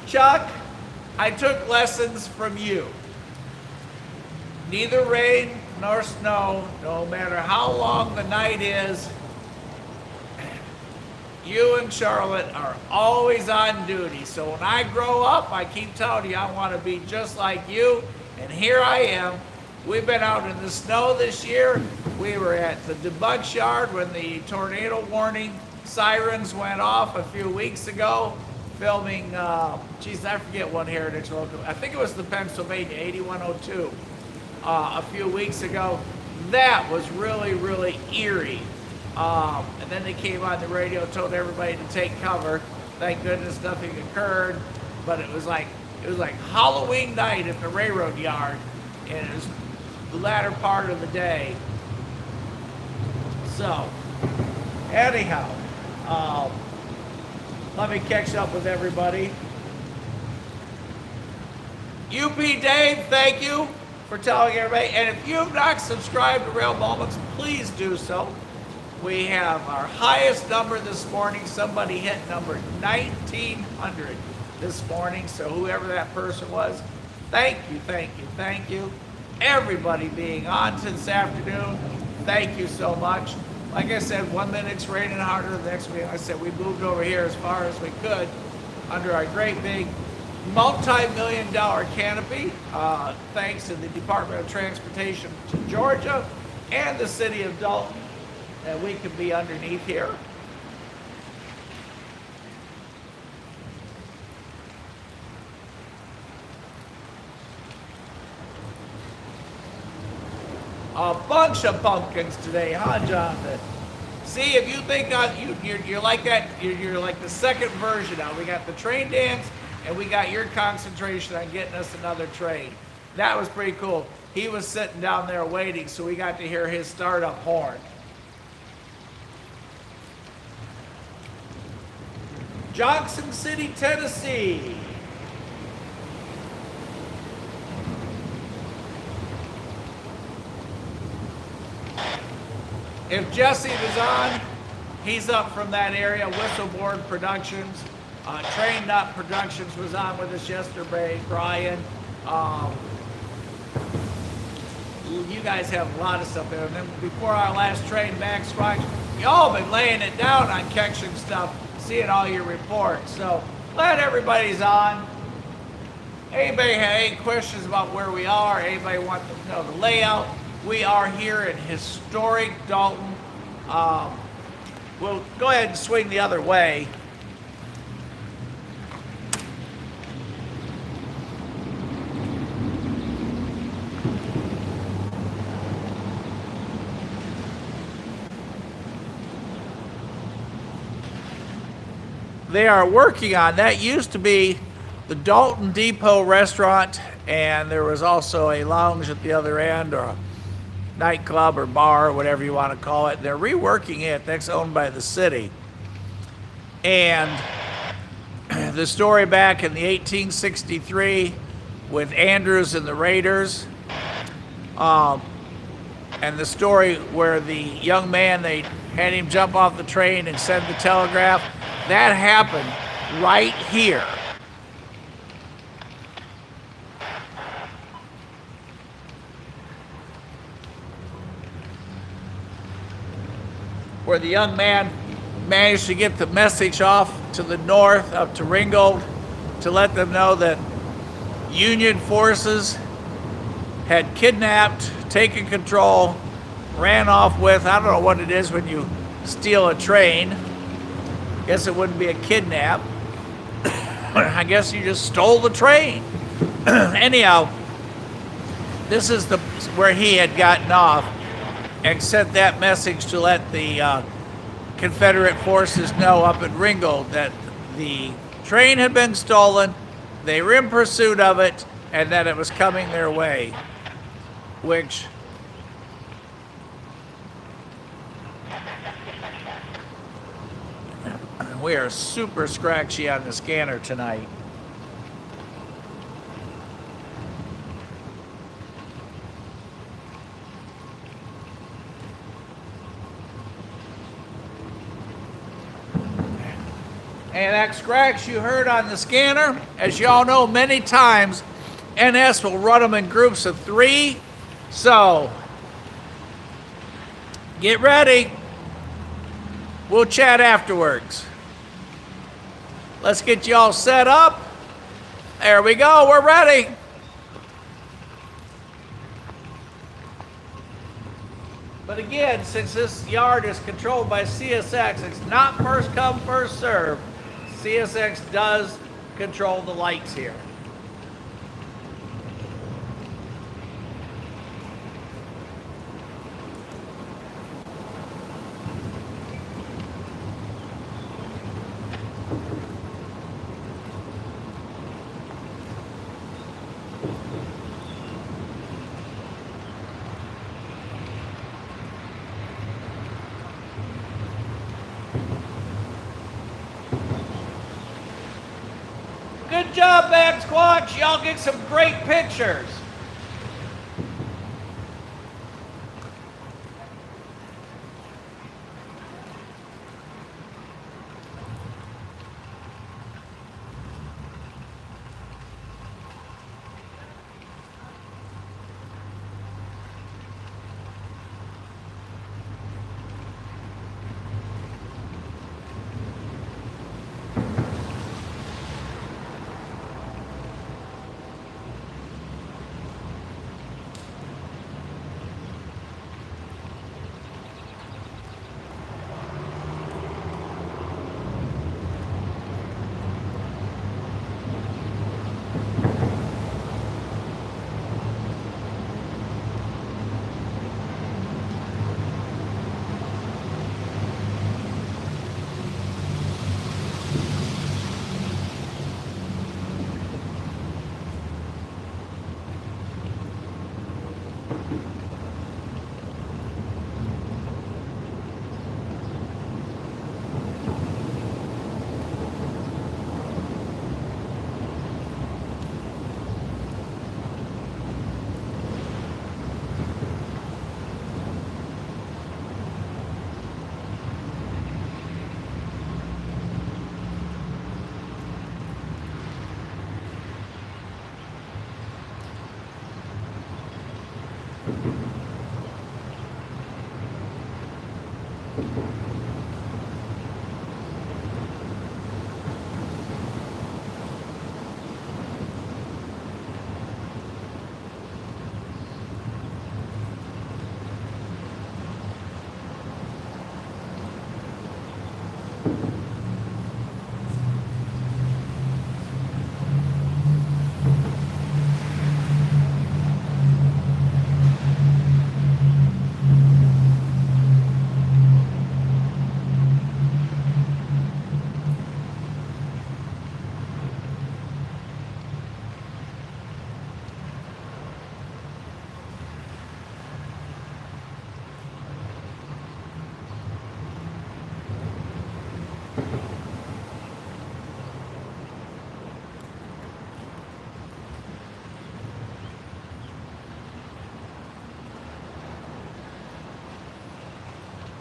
Chuck, I took lessons from you. Neither rain nor snow, no matter how long the night is, you and Charlotte are always on duty. So when I grow up, I keep telling you I want to be just like you, and here I am. We've been out in the snow this year. We were at the debug yard when the tornado warning sirens went off a few weeks ago, filming, I forget what heritage local. I think it was the Pennsylvania 8102 a few weeks ago. That was really, really eerie. And then they came on the radio, told everybody to take cover. Thank goodness nothing occurred, but it was like Halloween night at the railroad yard, and it was the latter part of the day. So, anyhow, let me catch up with everybody. UP Dave, thank you for telling everybody. And if you've not subscribed to Rail Moments, please do so. We have our highest number this morning. Somebody hit number 1,900 this morning. So whoever that person was, thank you, thank you, thank you. Everybody being on this afternoon, thank you so much. Like I said, 1 minute it's raining harder, the next week, I said we moved over here as far as we could under our great big multi-million-dollar canopy, thanks to the Department of Transportation to Georgia and the city of Dalton, that we could be underneath here. A bunch of pumpkins today, huh, Jonathan? See, if you think you're like that, you're like the second version now. We got the train dance, and we got your concentration on getting us another train. That was pretty cool. He was sitting down there waiting, so we got to hear his startup horn. Johnson City, Tennessee. If Jesse was on, he's up from that area. Whistleboard Productions, Train Nut Productions was on with us yesterday. Brian, you guys have a lot of stuff there. And then before our last train back, Squatch, y'all been laying it down on catching stuff, seeing all your reports. So glad everybody's on. Anybody have any questions about where we are? Anybody want to know the layout? We are here in historic Dalton. We'll go ahead and swing the other way. They are working on, that used to be the Dalton Depot restaurant, and there was also a lounge at the other end, or a nightclub or bar, or whatever you want to call it. They're reworking it. That's owned by the city. And the story back in the 1863 with Andrews and the Raiders, and the story where the young man, they had him jump off the train and send the telegraph, that happened right here. Where the young man managed to get the message off to the north, up to Ringgold, to let them know that Union forces had kidnapped, taken control, ran off with, I don't know what it is when you steal a train. Guess it wouldn't be a kidnap. I guess you just stole the train. Anyhow, this is where he had gotten off, and sent that message to let the Confederate forces know up at Ringgold that the train had been stolen, they were in pursuit of it, and that it was coming their way, which we are super scratchy on the scanner tonight. And that scratch you heard on the scanner, as y'all know many times, NS will run them in groups of 3. So, get ready. We'll chat afterwards. Let's get you all set up. There we go, we're ready. But again, since this yard is controlled by CSX, it's not first come, first serve. CSX does control the lights here. Good job, Bad Squatch. Y'all get some great pictures.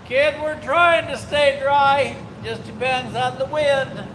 Kid, we're trying to stay dry. Just depends on the wind.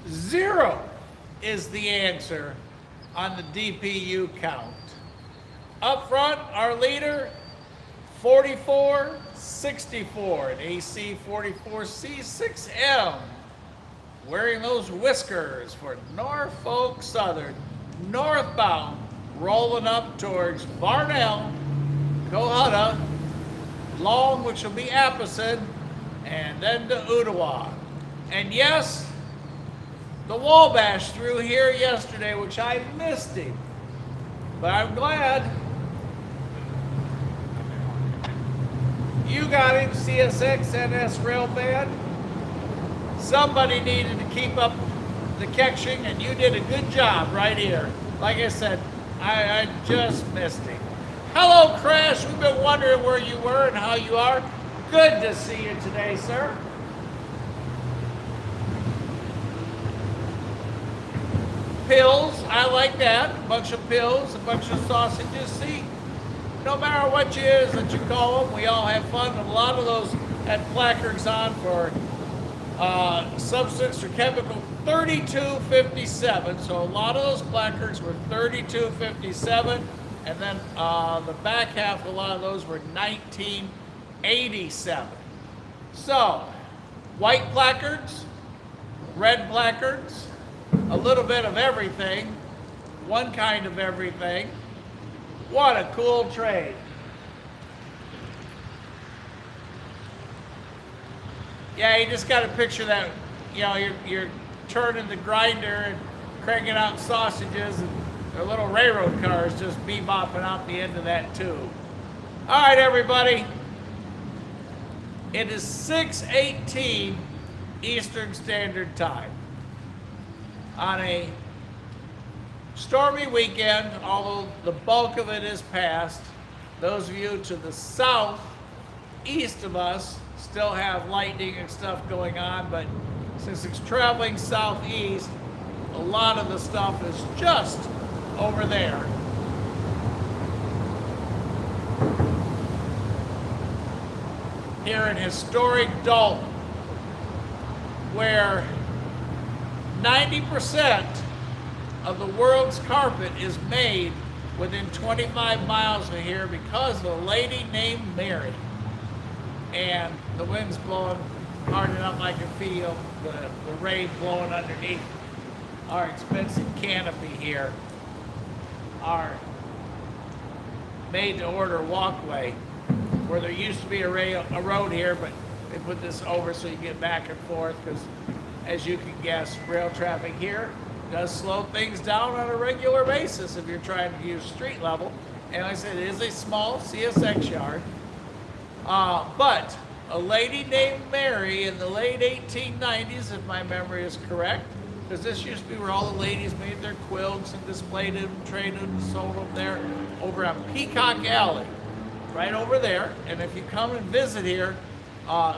0 is the answer on the DPU count. Up front, our leader, 4464, an AC 44C6M, wearing those whiskers for Norfolk Southern, northbound, rolling up towards Varnell, Cohutta, Long, which will be Appomattox, and then to Ottawa. And yes, the Wabash through here yesterday, which I missed him, but I'm glad you got him, CSX NS railfan. Somebody needed to keep up the catching, and you did a good job right here. Like I said, I just missed him. Hello, Crash. We've been wondering where you were and how you are. Good to see you today, sir. Pills, I like that. A bunch of pills, a bunch of sausages. See, no matter what it is that you call them, we all have fun. And a lot of those had placards on for substance or chemical 3257. So a lot of those placards were 3257. And then the back half, a lot of those were 1987. So, white placards, red placards, a little bit of everything, one kind of everything. What a cool trade. Yeah, you just got to picture that, you know, you're turning the grinder and cranking out sausages, and their little railroad cars just bebopping out the end of that tube. All right, everybody. It is 6:18 Eastern Standard Time. On a stormy weekend, although the bulk of it is past, those of you to the south, east of us, still have lightning and stuff going on, but since it's traveling southeast, a lot of the stuff is just over there. Here in historic Dalton, where 90% of the world's carpet is made within 25 miles of here because of a lady named Mary. And the wind's blowing hard enough I can feel the rain blowing underneath our expensive canopy here. Our made-to-order walkway, where there used to be a road here, but they put this over so you get back and forth, because as you can guess, rail traffic here does slow things down on a regular basis if you're trying to use street level. And like I said, it is a small CSX yard. But a lady named Mary in the late 1890s, if my memory is correct, because this used to be where all the ladies made their quilts and displayed them, traded and sold them there, over on Peacock Alley, right over there. And if you come and visit here,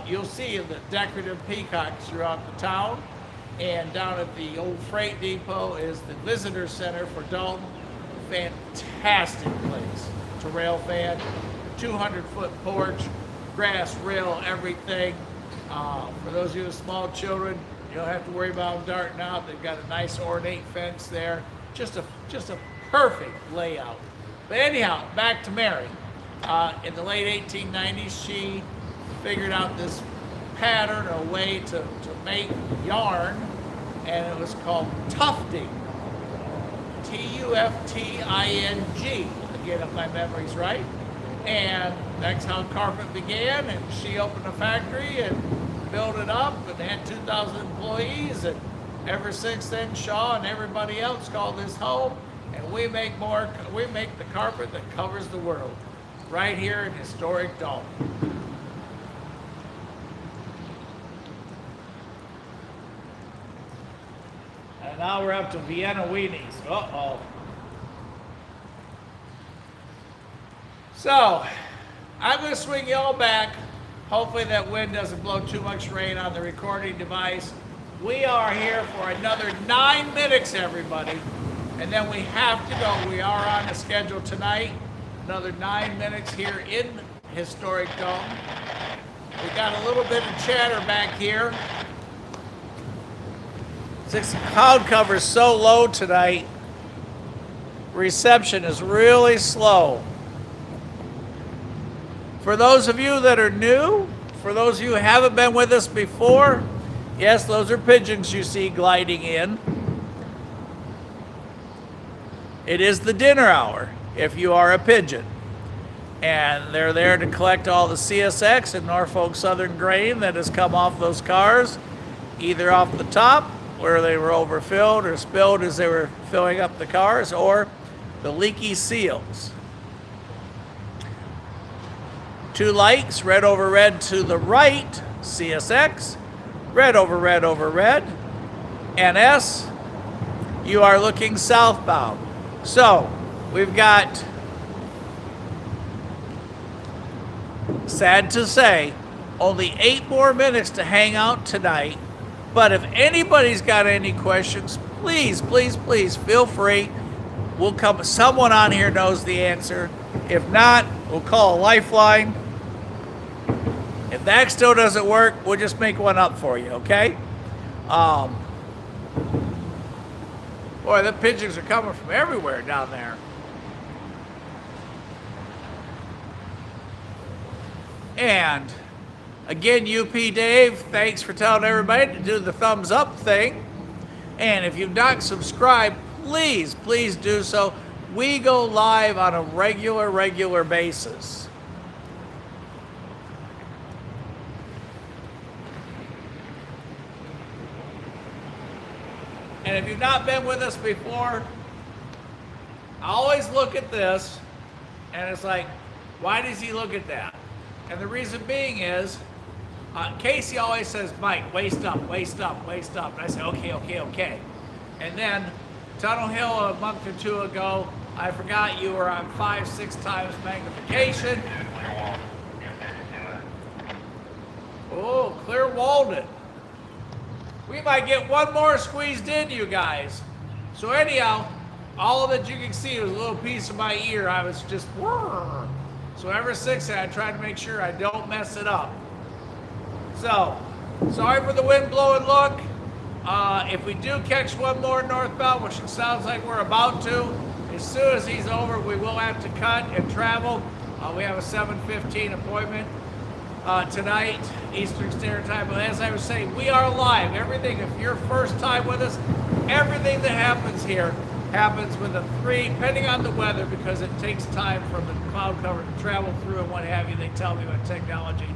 you'll see the decorative peacocks throughout the town. And down at the old freight depot is the visitor center for Dalton. Fantastic place to rail fan. 200-foot porch, grass, rail, everything. For those of you with small children, you don't have to worry about them darting out. They've got a nice ornate fence there. Just a perfect layout. But anyhow, back to Mary. In the late 1890s, she figured out this pattern or way to make yarn, and it was called tufting. Tufting, again, if my memory's right. And that's how carpet began, and she opened a factory and built it up, and they had 2,000 employees, and ever since then, Shaw and everybody else called this home, and we make the carpet that covers the world, right here in historic Dalton. And now we're up to Vienna Weenies. Uh-oh. So, I'm going to swing y'all back. Hopefully that wind doesn't blow too much rain on the recording device. We are here for another 9 minutes, everybody. And then we have to go. We are on the schedule tonight. Another 9 minutes here in historic Dalton. We got a little bit of chatter back here. Since the cloud cover is so low tonight, reception is really slow. For those of you that are new, for those of you who haven't been with us before, yes, those are pigeons you see gliding in. It is the dinner hour if you are a pigeon. And they're there to collect all the CSX and Norfolk Southern grain that has come off those cars, either off the top where they were overfilled or spilled as they were filling up the cars, or the leaky seals. Two lights, red over red to the right, CSX, red over red over red, NS, you are looking southbound. So, we've got, sad to say, only 8 more minutes to hang out tonight. But if anybody's got any questions, please, please, please feel free. We'll come, someone on here knows the answer. If not, we'll call a lifeline. If that still doesn't work, we'll just make one up for you, okay? Boy, the pigeons are coming from everywhere down there. And again, UP Dave, thanks for telling everybody to do the thumbs up thing. And if you've not subscribed, please, please do so. We go live on a regular basis. And if you've not been with us before, I always look at this and it's like, why does he look at that? And the reason being is, Casey always says, Mike, waist up, waist up, waist up. And I say, okay. And then Tunnel Hill a month or two ago, I forgot you were on 5-6 times magnification. Oh, clear Walden. We might get one more squeezed in, you guys. So anyhow, all that you can see was a little piece of my ear. I was just, whirr. So ever since then, I tried to make sure I don't mess it up. So, sorry for the wind blowing look. If we do catch one more northbound, which it sounds like we're about to, as soon as he's over, we will have to cut and travel. We have a 7:15 appointment tonight, Eastern Standard Time. But as I was saying, we are live. Everything, if you're first time with us, everything that happens here happens with a 3, depending on the weather, because it takes time for the cloud cover to travel through and what have you. They tell me about technology.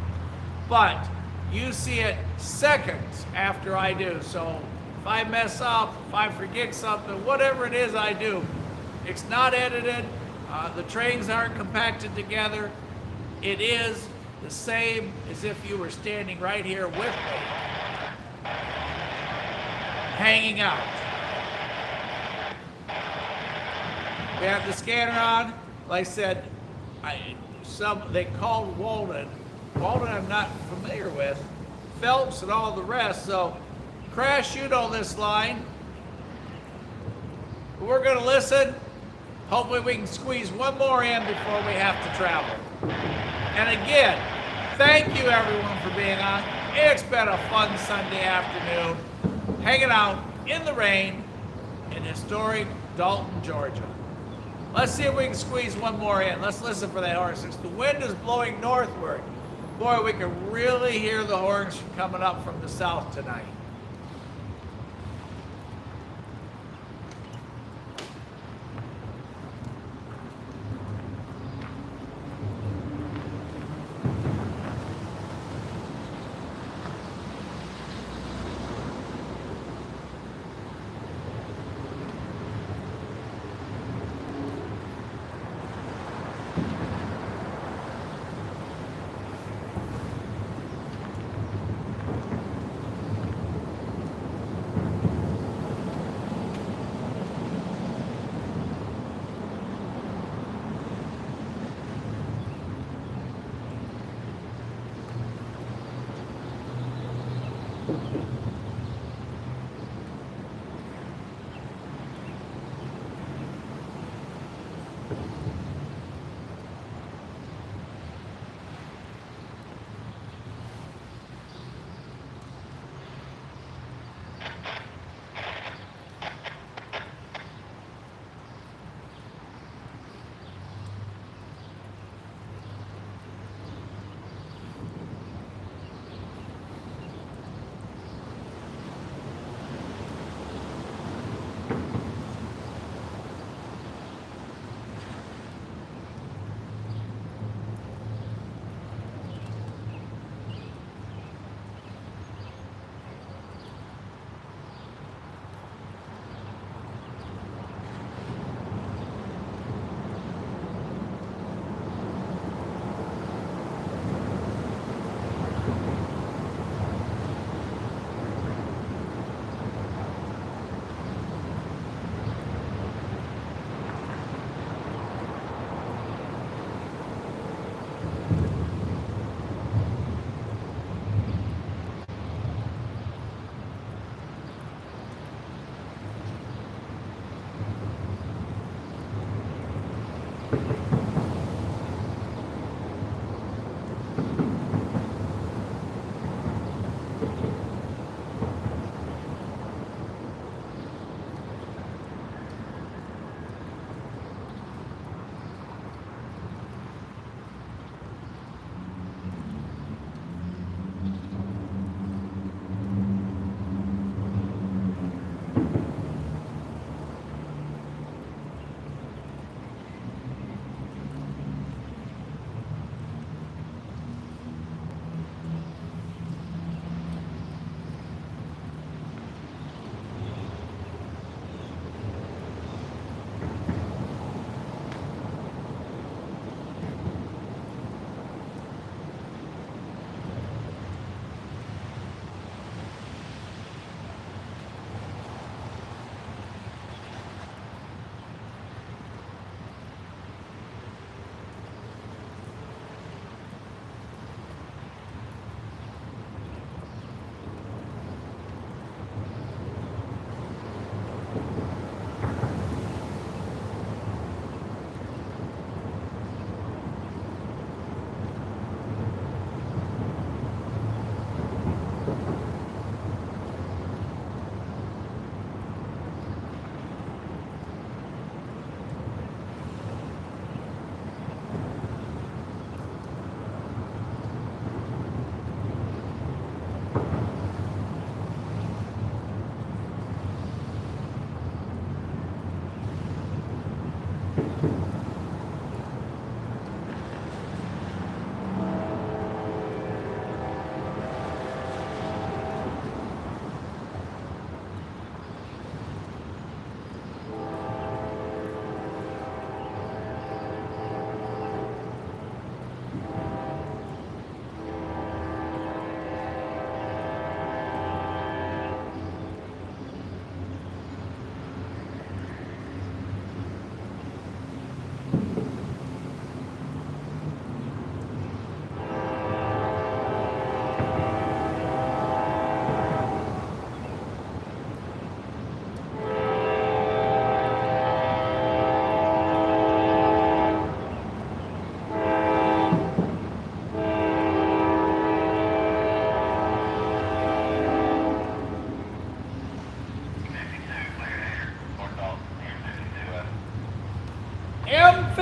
But you see it seconds after I do. So if I mess up, if I forget something, whatever it is I do, it's not edited. The trains aren't compacted together. It is the same as if you were standing right here with me, hanging out. We have the scanner on. Like I said, they called Walden. Walden I'm not familiar with. Phelps and all the rest. So crash shoot on this line. We're going to listen. Hopefully we can squeeze one more in before we have to travel. And again, thank you everyone for being on. It's been a fun Sunday afternoon, hanging out in the rain in historic Dalton, Georgia. Let's see if we can squeeze one more in. Let's listen for that horn. Since the wind is blowing northward, boy, we can really hear the horns coming up from the south tonight.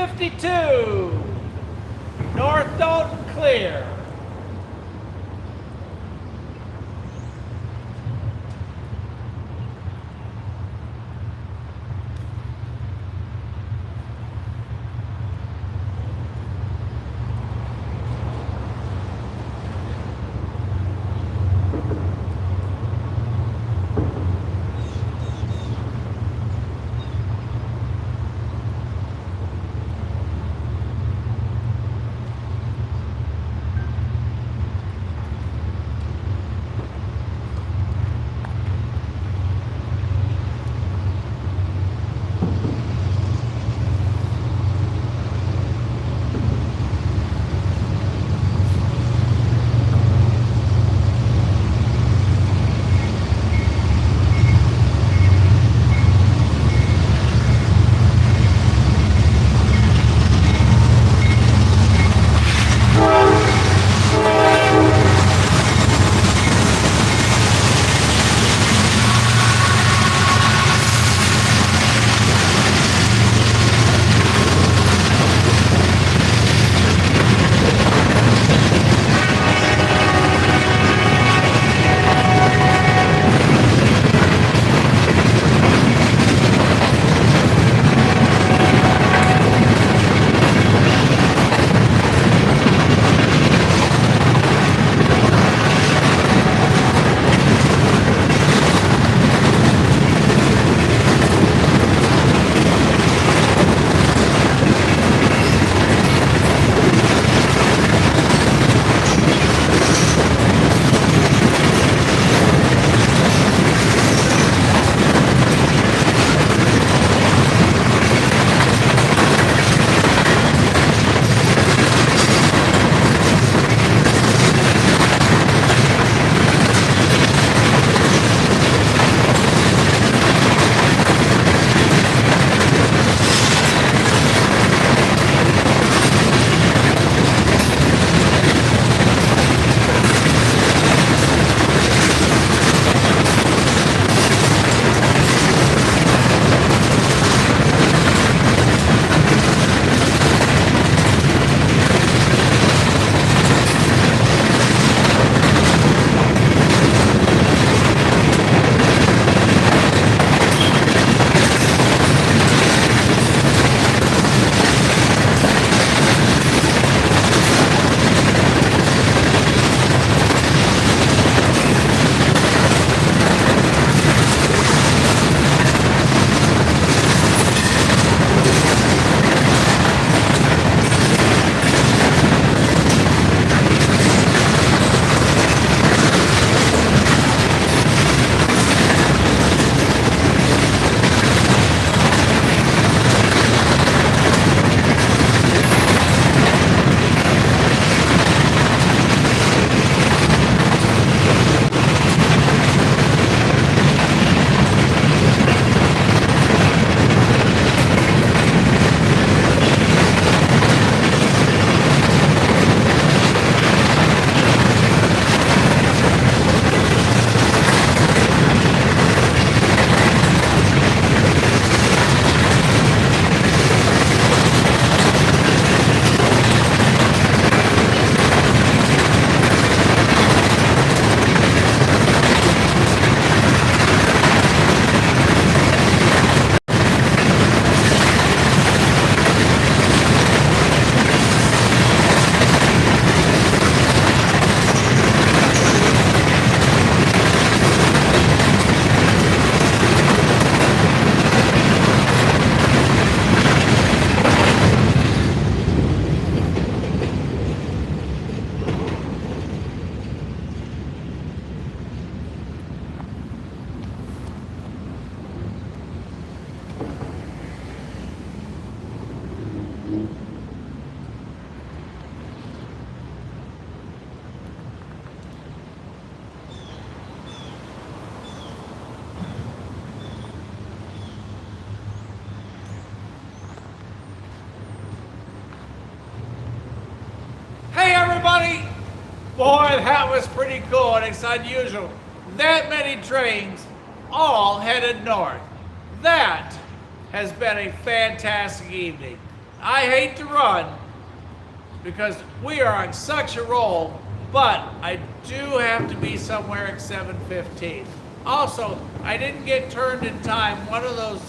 52. North Dalton clear. everybody? Boy, that was pretty cool and it's unusual. That many trains all headed north. That has been a fantastic evening. I hate to run because we are on such a roll, but I do have to be somewhere at 7:15. Also, I didn't get turned in time. One of those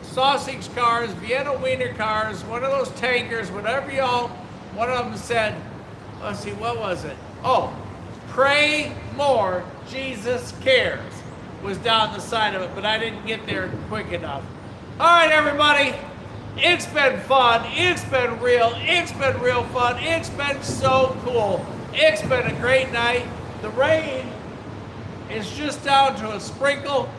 sausage cars, Vienna Wiener cars, one of those tankers, whatever y'all, one of them said, let's see, what was it? Oh, pray more, Jesus cares, was down the side of it, but I didn't get there quick enough. All right, everybody, it's been fun, it's been real fun, it's been so cool, it's been a great night. The rain is just down to a sprinkle.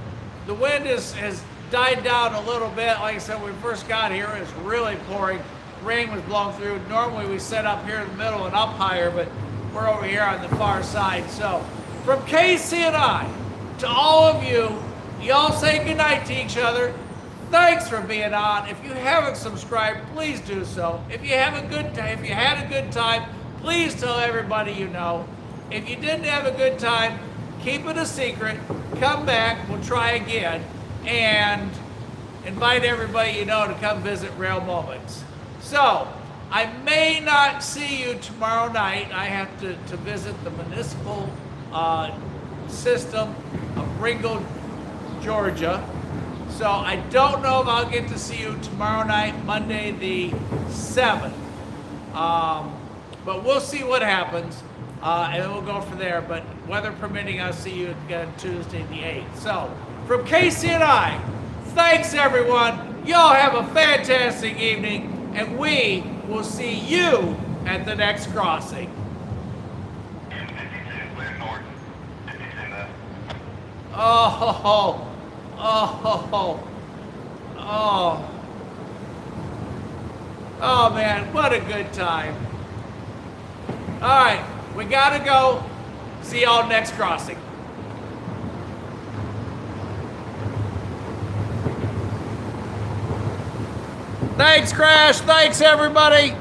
The wind has died down a little bit. Like I said, when we first got here, it was really pouring. Rain was blowing through. Normally we set up here in the middle and up higher, but we're over here on the far side. So from Casey and I to all of you, y'all say goodnight to each other. Thanks for being on. If you haven't subscribed, please do so. If you had a good time, please tell everybody you know. If you didn't have a good time, keep it a secret. Come back. We'll try again. And invite everybody you know to come visit Rail Moments. So, I may not see you tomorrow night. I have to visit the municipal system of Ringgold, Georgia. So I don't know if I'll get to see you tomorrow night, Monday the 7th. But we'll see what happens, and then we'll go from there. But weather permitting, I'll see you again Tuesday the 8th. So, from Casey and I, thanks everyone. Y'all have a fantastic evening, and we will see you at the next crossing. Oh, oh man, what a good time. All right, we gotta go. See y'all next crossing. Thanks, Crash. Thanks, everybody.